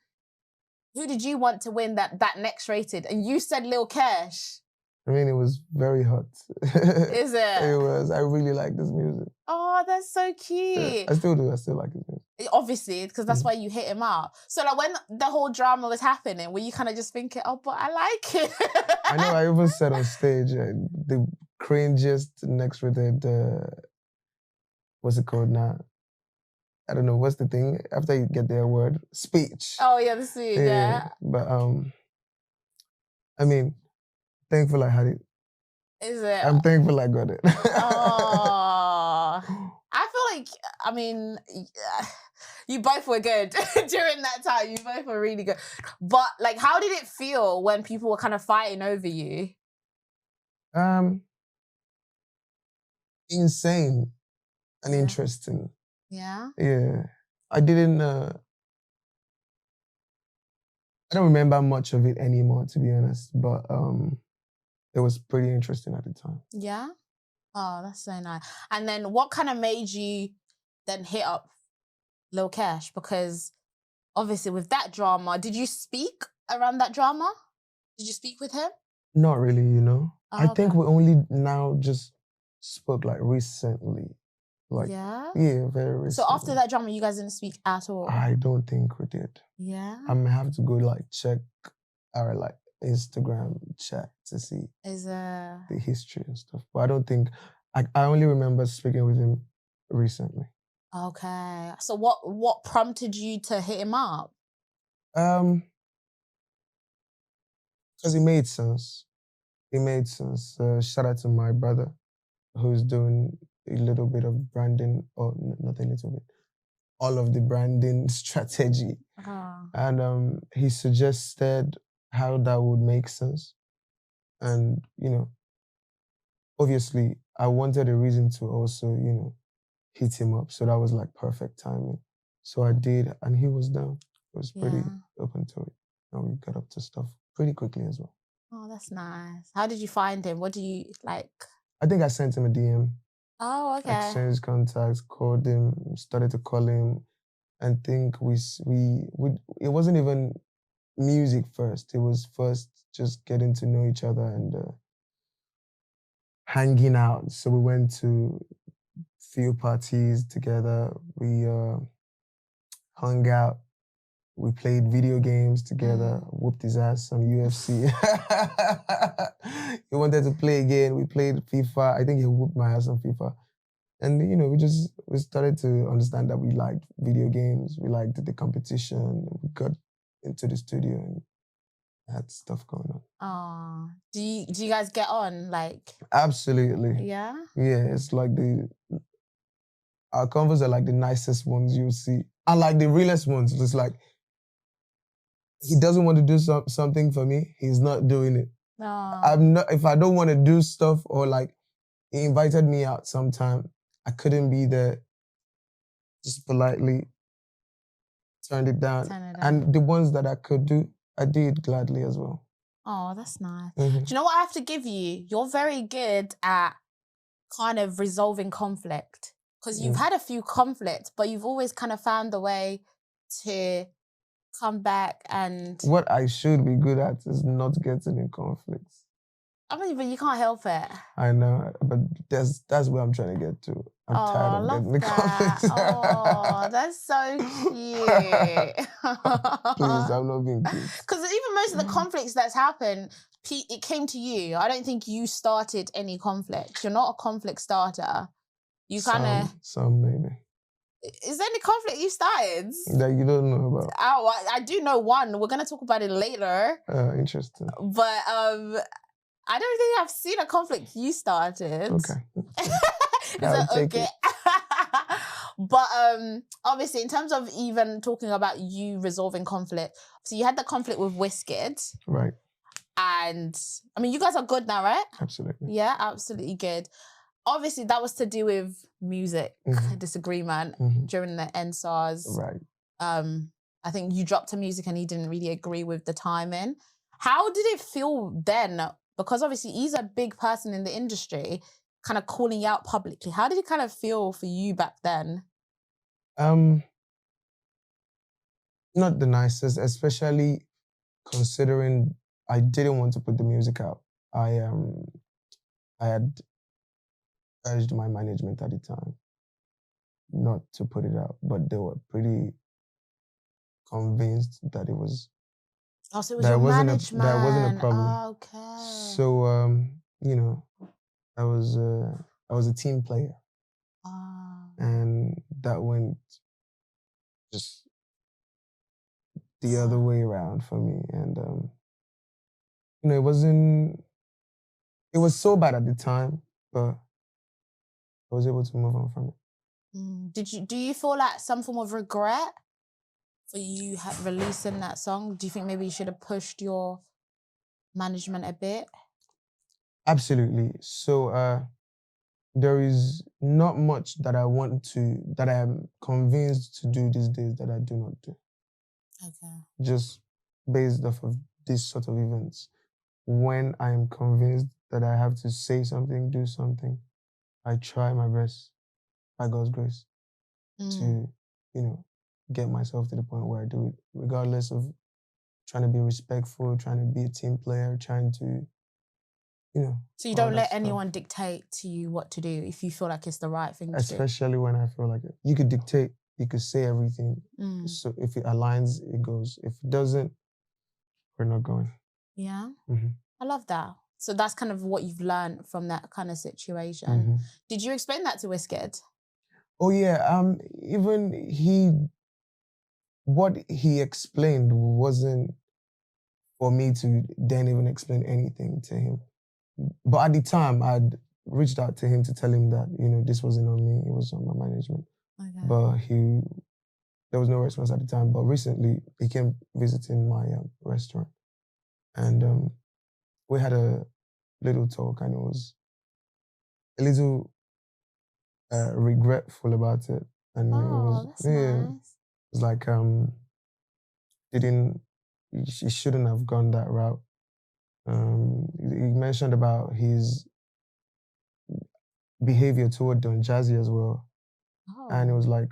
did you want to win that next rated? And you said Lil Kesh. I mean, it was very hot. Is it? It was. I really like this music. Oh, that's so cute. Yeah, I still do. I still like his music. Obviously, because that's why you hit him up. So like when the whole drama was happening, were you kind of just thinking, oh, but I like it? I know, I even said on stage, the cringiest next rated, what's it called now? I don't know, what's the thing? After you get the award, speech. Oh yeah, the speech, yeah. But I mean, thankful I had it. Is it? I'm thankful I got it. Oh, I feel like, I mean, you both were good during that time. You both were really good. But like, how did it feel when people were kind of fighting over you? Insane and interesting. Yeah? Yeah. I didn't... I don't remember much of it anymore, to be honest. But it was pretty interesting at the time. Yeah? Oh, that's so nice. And then what kind of made you then hit up Lil Kesh? Because obviously with that drama, did you speak around that drama? Did you speak with him? Not really, you know. Oh, I think okay. we only now just spoke like recently. Like, Yeah? yeah, very recently. So after that drama, you guys didn't speak at all? I don't think we did. Yeah? I may have to go like check our like Instagram chat to see the history and stuff. But I don't think, I only remember speaking with him recently. Okay. So what prompted you to hit him up? Because it made sense. It made sense. Shout out to my brother who's doing a little bit of branding, or not a little bit, all of the branding strategy. And he suggested how that would make sense. And, you know, obviously I wanted a reason to also, you know, hit him up. So that was like perfect timing. So I did, and he was down. He was pretty open to it. And we got up to stuff pretty quickly as well. Oh, that's nice. How did you find him? What do you like? I think I sent him a DM. Oh, okay. Exchanged contacts, called him, started to call him. And think it wasn't even music first. It was first just getting to know each other and hanging out. So we went to few parties together. We hung out. We played video games together. Whooped his ass on UFC. He wanted to play again. We played FIFA. I think he whooped my ass on FIFA. And, you know, we started to understand that we liked video games. We liked the competition. We got into the studio and had stuff going on. Oh, do you guys get on? Like, absolutely. Yeah? Yeah, it's like our convos are like the nicest ones you'll see. And like the realest ones. It's like, he doesn't want to do something for me, he's not doing it. If I don't want to do stuff, or like he invited me out sometime, I couldn't be there, just politely turned it down. And the ones that I could do, I did gladly as well. Oh, that's nice. Do you know what I have to give you? You're very good at kind of resolving conflict. Because you've had a few conflicts, but you've always kind of found a way to come back and... What I should be good at is not getting in conflicts. I mean, but you can't help it. I know, but that's where I'm trying to get to. I'm tired of getting in conflicts. Oh, that's so cute. Please, I'm not being cute. Because even most of the conflicts that's happened, it came to you. I don't think you started any conflicts. You're not a conflict starter. You kind of... Some maybe. Is there any conflict you started? That you don't know about? Oh, I do know one. We're going to talk about it later. Interesting. But I don't think I've seen a conflict you started. Okay. Okay. But obviously, in terms of even talking about you resolving conflict, so you had the conflict with Wizkid. Right. And I mean, you guys are good now, right? Absolutely. Yeah, absolutely good. Obviously, that was to do with music disagreement during the NSARS. Right. I think you dropped to music and he didn't really agree with the timing. How did it feel then? Because obviously he's a big person in the industry, kind of calling you out publicly. How did it kind of feel for you back then? Not the nicest, especially considering I didn't want to put the music out. I had urged my management at the time not to put it out, but they were pretty convinced that it was... Oh, so it was your management. That wasn't a problem. Oh, okay. So, you know, I was a team player. And that went just the other way around for me. And, you know, it was so bad at the time, but I was able to move on from it. Do you feel like some form of regret for you releasing that song? Do you think maybe you should have pushed your management a bit? Absolutely. So there is not much that that I am convinced to do these days that I do not do. Okay. Just based off of these sort of events. When I am convinced that I have to say something, do something, I try my best, by God's grace, to, you know, get myself to the point where I do it, regardless of trying to be respectful, trying to be a team player, trying to, So you all don't that let stuff. anyone dictate to you what to do if you feel like it's the right thing to do. Especially when I feel like it. You could dictate, you could say everything. So if it aligns, it goes. If it doesn't, we're not going. Yeah. Mm-hmm. I love that. So that's kind of what you've learned from that kind of situation. Did you explain that to Wizkid? Oh yeah. Even what he explained wasn't for me to then even explain anything to him. But at the time, I'd reached out to him to tell him that, this wasn't on me, it was on my management. Okay. But there was no response at the time. But recently, he came visiting my restaurant. And we had a little talk, and it was a little regretful about it. And that's nice. It was like, he shouldn't have gone that route. He mentioned about his behavior toward Don Jazzy as well. And it was like,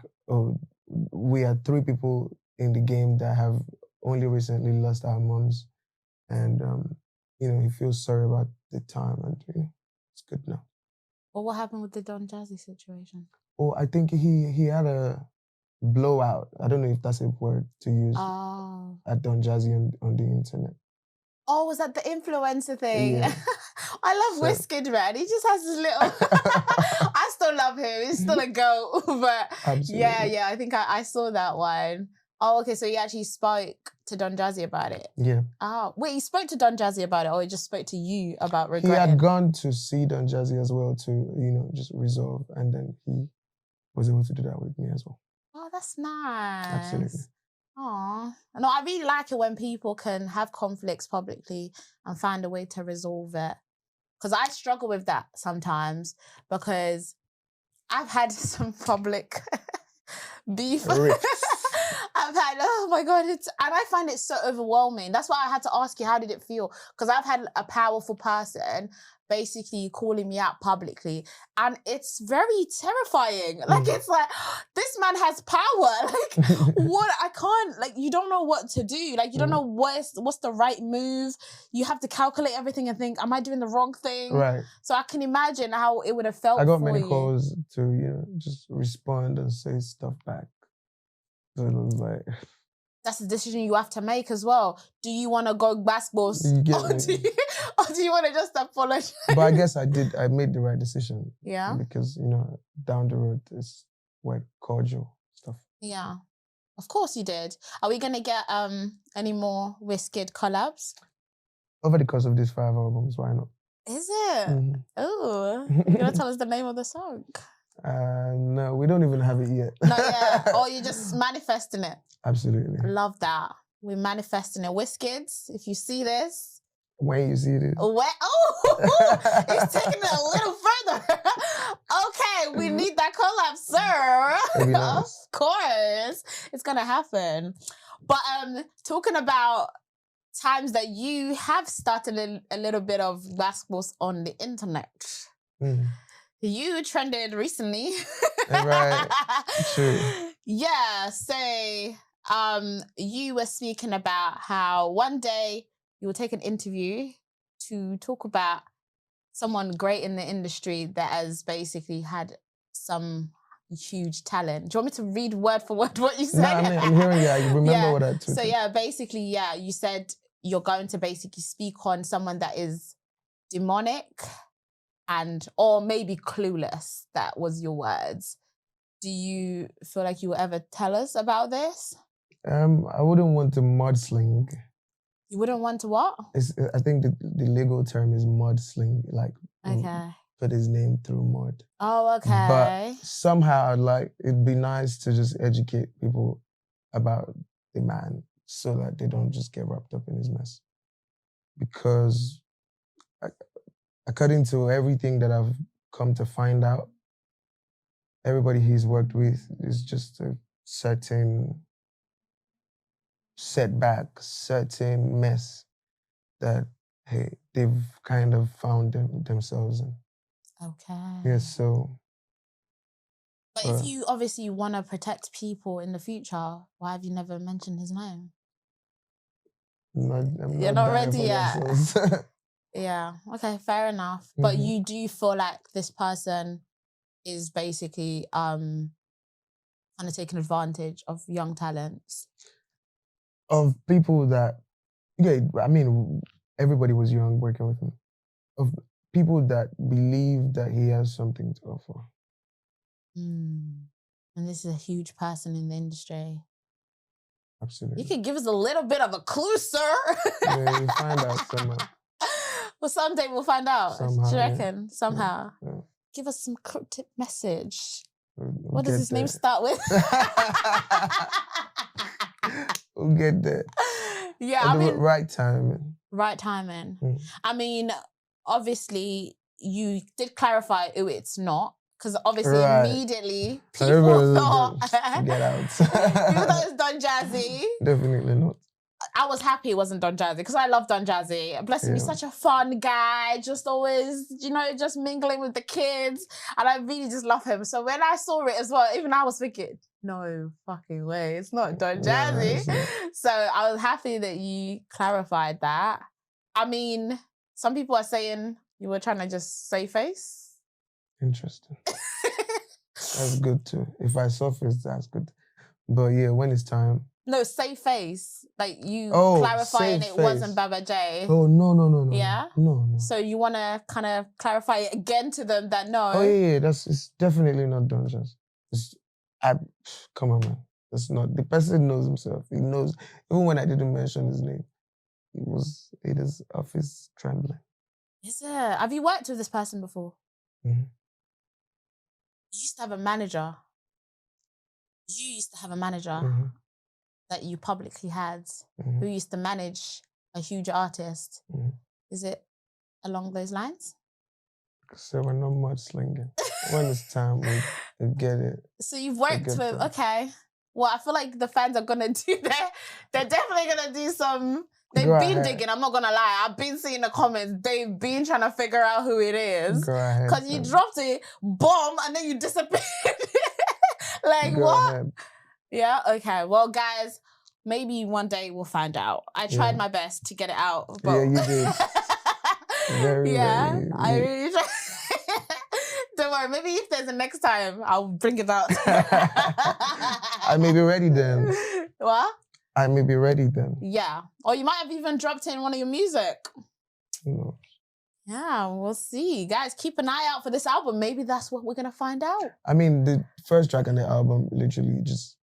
we are 3 people in the game that have only recently lost our moms. And, he feels sorry about the time, and it's good now. Well, what happened with the Don Jazzy situation? Oh, I think he had a blowout. I don't know if that's a word to use at Don Jazzy on the internet. Oh, was that the influencer thing? Yeah. I love Wizkid, man. He just has his little... I still love him. He's still a goat. But Absolutely. Yeah, I think I saw that one. Oh, okay, so he actually spoke to Don Jazzy about it? Yeah. Oh, wait, he spoke to Don Jazzy about it, or he just spoke to you about regretting? He had gone to see Don Jazzy as well to, just resolve, and then he was able to do that with me as well. Oh, that's nice. Absolutely. Oh, no, I really like it when people can have conflicts publicly and find a way to resolve it. Because I struggle with that sometimes, because I've had some public beef. I've had, oh my God, and I find it so overwhelming. That's why I had to ask you, how did it feel? Because I've had a powerful person basically calling me out publicly, and it's very terrifying. Like, it's like, this man has power. Like, what? I can't, like, you don't know what to do. Like, you don't know what's the right move. You have to calculate everything and think, am I doing the wrong thing? Right. So I can imagine how it would have felt. I got many calls to, just respond and say stuff back. So it was like... That's a decision you have to make as well. Do you want to go basketballs? Or do you want to just apologize? But I guess I made the right decision. Yeah. Because, down the road, it's quite cordial stuff. Yeah. Of course you did. Are we going to get any more Wizkid collabs? Over the course of these 5 albums, why not? Is it? Oh, you're going to tell us the name of the song? No, we don't even have it yet. Not yet. Or you're just manifesting it? Absolutely. Love that. We're manifesting it. Wizkids, if you see this. When you see this. It's taking it a little further. Okay, we need that collab, sir. Nice. Of course. It's going to happen. But talking about times that you have started a little bit of basketballs on the internet. You trended recently. Right. True. Yeah, say you were speaking about how one day you will take an interview to talk about someone great in the industry that has basically had some huge talent. Do you want me to read word for word what you said? No, I'm hearing you. I remember what I took. So basically, you said you're going to basically speak on someone that is demonic or maybe clueless. That was your words. Do you feel like you will ever tell us about this? I wouldn't want to mudsling. You wouldn't want to what? I think the legal term is mudsling, like put his name through mud. Oh, okay. But somehow it'd be nice to just educate people about the man so that they don't just get wrapped up in his mess. Because according to everything that I've come to find out, everybody he's worked with is just a certain setback, certain mess that, hey, they've kind of found themselves in. Okay. Yeah, so But if you obviously want to protect people in the future, why have you never mentioned his name? You're not ready yet. Yeah. Okay. Fair enough. But you do feel like this person is basically kind of taking advantage of young talents. Of people that, I mean, everybody was young working with him. Of people that believe that he has something to offer. And this is a huge person in the industry. Absolutely. You can give us a little bit of a clue, sir. Yeah, we'll find out somehow. Well, someday we'll find out. Somehow, do you reckon? Yeah. Somehow. Yeah. Give us some cryptic message. What does his name start with? We'll get there. Yeah, At the right timing. Right timing. I mean, obviously, you did clarify who it's not. Because obviously, immediately, people thought... Get out. People thought it's Don Jazzy. Definitely not. I was happy it wasn't Don Jazzy because I love Don Jazzy. Bless him, he's such a fun guy, just always, just mingling with the kids. And I really just love him. So when I saw it as well, even I was thinking, no fucking way, it's not Don Jazzy. So I was happy that you clarified that. I mean, some people are saying you were trying to just save face. Interesting. That's good too. If I surface, that's good. But yeah, when it's time. No, save face. Like you clarifying it wasn't Baba J. Oh, no. Yeah? No. So you want to kind of clarify it again to them that no. Oh yeah, it's definitely not Don Jazzy. Come on, man. That's not, the person knows himself. He knows, even when I didn't mention his name, it is of his trembling. Is it? Have you worked with this person before? You used to have a manager. That you publicly had who used to manage a huge artist. Is it along those lines? So we're not much slinging. When it's time, we get it. So you've worked with, okay. Well, I feel like the fans are going to do that. They're definitely going to do some... They've been digging, I'm not going to lie. I've been seeing the comments. They've been trying to figure out who it is. Go ahead. Because you dropped it, bomb, and then you disappeared. Like, Go what? ahead. Yeah, okay. Well, guys, maybe one day we'll find out. I tried my best to get it out. But... Yeah, you did. Very. I really tried. Don't worry, maybe if there's a next time, I'll bring it out. I may be ready then. What? I may be ready then. Yeah. Or you might have even dropped in one of your music. Who knows? Yeah, we'll see. Guys, keep an eye out for this album. Maybe that's what we're going to find out. I mean, the first track on the album literally just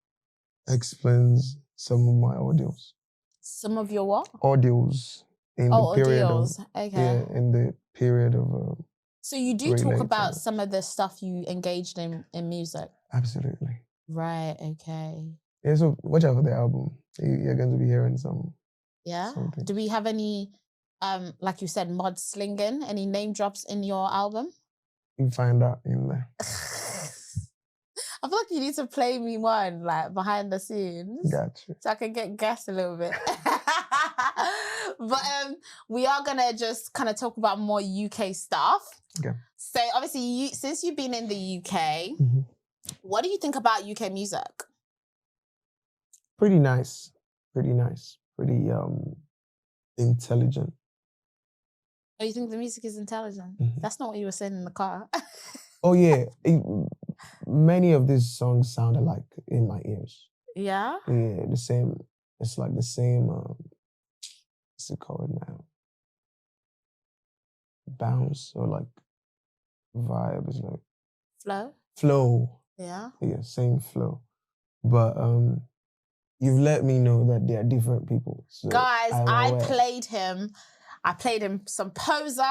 explains some of my audios. Some of your what? Audios. In the period audios. Okay. Yeah, in the period of... so you do talk about some of the stuff you engaged in music? Absolutely. Right, okay. Yeah, so watch out for the album. You're going to be hearing some... Yeah? Something. Do we have any, like you said, mod slinging? Any name drops in your album? You find out in there. I feel like you need to play me one, like, behind the scenes. Gotcha. So I can get gassed a little bit. But we are going to just kind of talk about more UK stuff. Okay. So obviously, since you've been in the UK, what do you think about UK music? Pretty nice. Pretty nice. Pretty intelligent. Oh, you think the music is intelligent? That's not what you were saying in the car. Oh, yeah. Many of these songs sound alike in my ears. Yeah? Yeah, the same. It's like the same, what's it called now? Bounce or like vibe. It's like... Flow? Flow. Yeah? Yeah, same flow. But you've let me know that they are different people. So guys, I played him some Poser.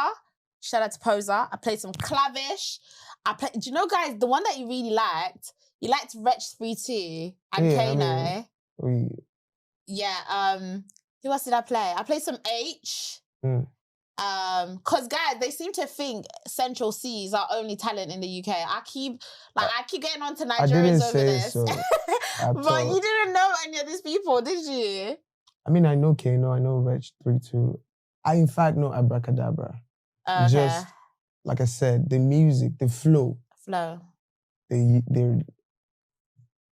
Shout out to Poser. I played some Clavish. Do you know, guys, the one that you really liked? You liked Wretch 3-2 and Kano. Yeah, who else did I play? I played some H. Cause guys, they seem to think Central C is our only talent in the UK. I keep getting on to Nigerians over this. So but you didn't know any of these people, did you? I mean, I know Kano, I know Wretch 3-2. I in fact know Abracadabra. Okay. Just like I said, the music, the flow. they're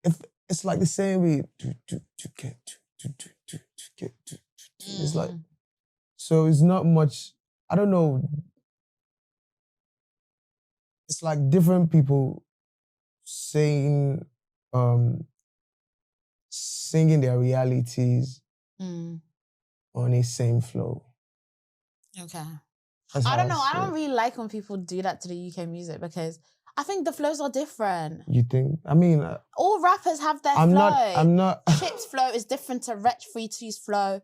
if it's like the same way it's like, so it's not much, I don't know, it's like different people saying singing their realities on a same flow. Okay. That's I don't how know. I say don't it. really like when people do that to the UK music because I think the flows are different. You think? I mean, all rappers have their I'm flow. not. Chip's flow is different to Wretch 32's flow.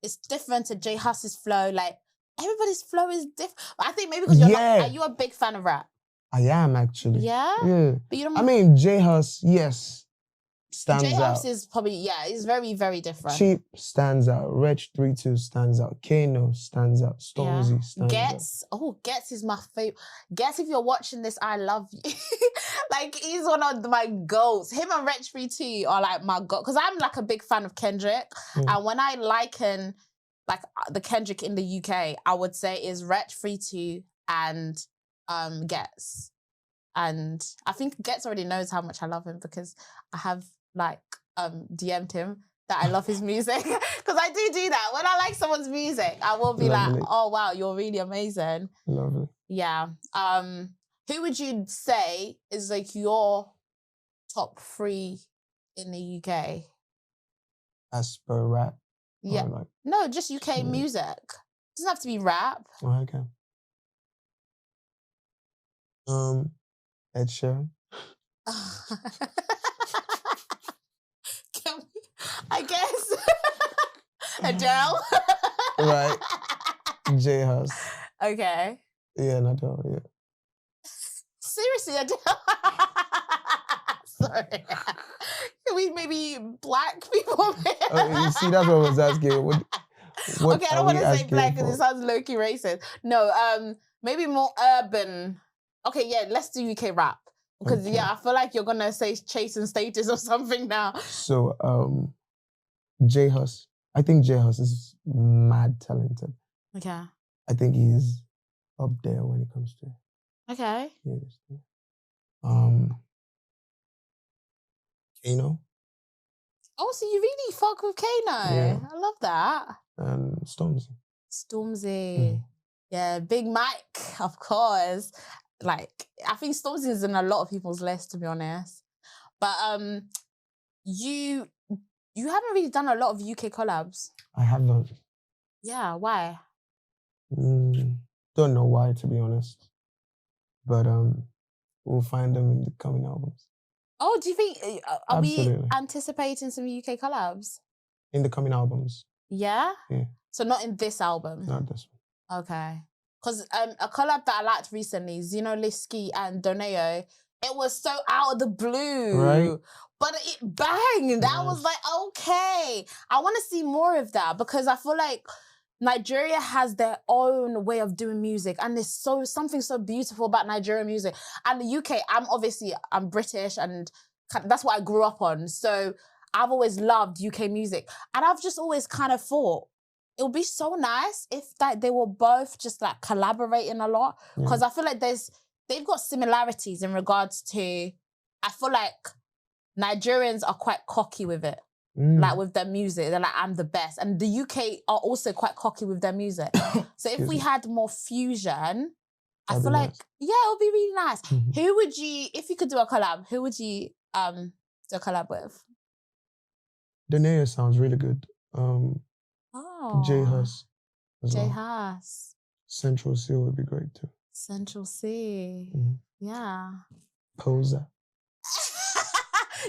It's different to J Huss's flow. Like everybody's flow is different. I think maybe because you're not. Are you a big fan of rap? I am actually. Yeah. Yeah. But you don't. I mean, J Huss, yes, stands out. J Huss is probably it's very, very different. Cheap stands out. Wretch 32 stands out. Kano stands out. Stormzy stands out. Gets is my favorite. Gets, if you're watching this, I love you. Like he's one of my goats. Him and Wretch 32 are like my goat because I'm like a big fan of Kendrick, and when I liken like the Kendrick in the UK, I would say is Wretch 32 and Gets. And I think Gets already knows how much I love him because I have like DM'd him that I love his music. Because I do that. When I like someone's music, I will be like, oh wow, you're really amazing. Lovely. Yeah. Who would you say is like your top 3 in the UK? As per rap? Yeah. Like, no, just UK music. It doesn't have to be rap. Oh, okay. Ed Sheeran. I guess. Adele. Right. J Huss. Okay. Yeah, Adele, yeah. Seriously, Adele. Sorry. Can we maybe black people? Oh, you see, that's what I was asking. What okay, I don't want to say black because it sounds low-key racist. No, maybe more urban. Okay, yeah, let's do UK rap. Because, I feel like you're going to say Chase and Status or something now. So, J Huss. I think J Huss is mad talented. Okay. I think he's up there when it comes to... Okay. Yes. Kano. Oh, so you really fuck with Kano. Yeah. I love that. And Stormzy. Stormzy. Yeah, Big Mike, of course. Like, I think Stormzy is in a lot of people's list, to be honest. But you haven't really done a lot of UK collabs. I haven't. Yeah, why? Don't know why, to be honest. But we'll find them in the coming albums. Oh, do you think, are Absolutely. we anticipating some UK collabs? In the coming albums. Yeah? Yeah. So not in this album? Not this one. Okay. Because a collab that I liked recently, Zeno Liski and Doneo, it was so out of the blue. Right. But it banged. That was like, okay. I want to see more of that because I feel like Nigeria has their own way of doing music and there's something so beautiful about Nigerian music. And the UK, I'm British and that's what I grew up on. So I've always loved UK music. And I've just always kind of thought, it would be so nice if they were both just like collaborating a lot. Because I feel like they've got similarities in regards to, I feel like Nigerians are quite cocky with it. Like with their music, they're like, I'm the best. And the UK are also quite cocky with their music. So if we had more fusion, I feel like, it would be really nice. Who would you, if you could do a collab, who would you do a collab with? Doneo sounds really good. J Huss. J Huss. Central C would be great too. Central C. Yeah. Poser.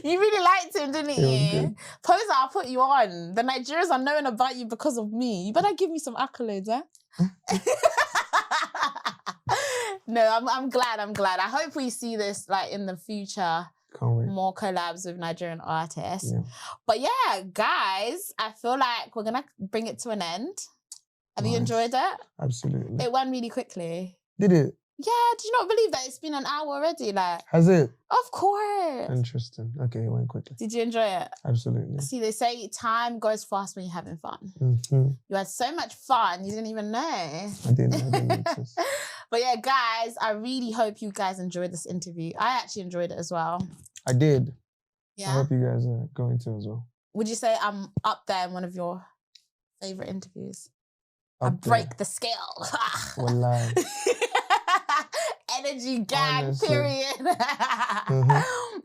You really liked him, didn't you? Poser, I'll put you on. The Nigerians are knowing about you because of me. You better give me some accolades, eh? No, I'm glad. I hope we see this like in the future. Can't wait. More collabs with Nigerian artists. Yeah. But yeah, guys, I feel like we're gonna bring it to an end. Have you enjoyed it? Absolutely. It went really quickly. Did it? Yeah, do you not believe that it's been an hour already? Like, has it? Of course. Interesting. Okay, it went quickly. Did you enjoy it? Absolutely. See, they say time goes fast when you're having fun. You had so much fun, you didn't even know. I didn't notice. But yeah, guys, I really hope you guys enjoyed this interview. I actually enjoyed it as well. I did. Yeah. I hope you guys are going to as well. Would you say I'm up there in one of your favorite interviews? I Up break there. the scale. Wallahi. Energy gang, Honestly. period.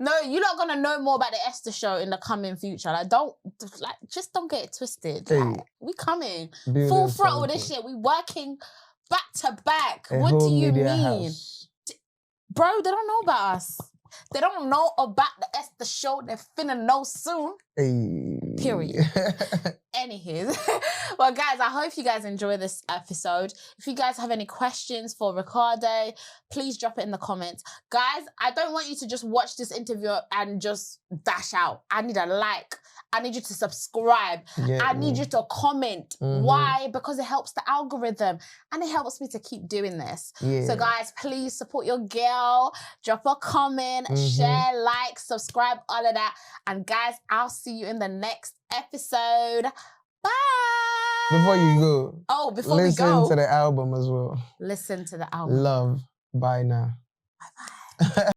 No, you're not gonna know more about the Esther show in the coming future. Just don't get it twisted. Hey. Like, we coming Building full throttle with this something. shit. We working back to back. A What whole do you media mean, house. bro? They don't know about us. They don't know about the Esther show. They're finna know soon. Hey. Period. Anywho, well, guys, I hope you guys enjoy this episode. If you guys have any questions for Reekado, please drop it in the comments. Guys, I don't want you to just watch this interview and just dash out. I need a like. I need you to subscribe. I need you to comment. Why? Because it helps the algorithm and it helps me to keep doing this. Yeah. So guys, please support your girl. Drop a comment, share, like, subscribe, all of that. And guys, I'll see you in the next episode. Bye. Before you go. Oh, before we go. Listen to the album as well. Listen to the album. Love. Bye now. Bye-bye.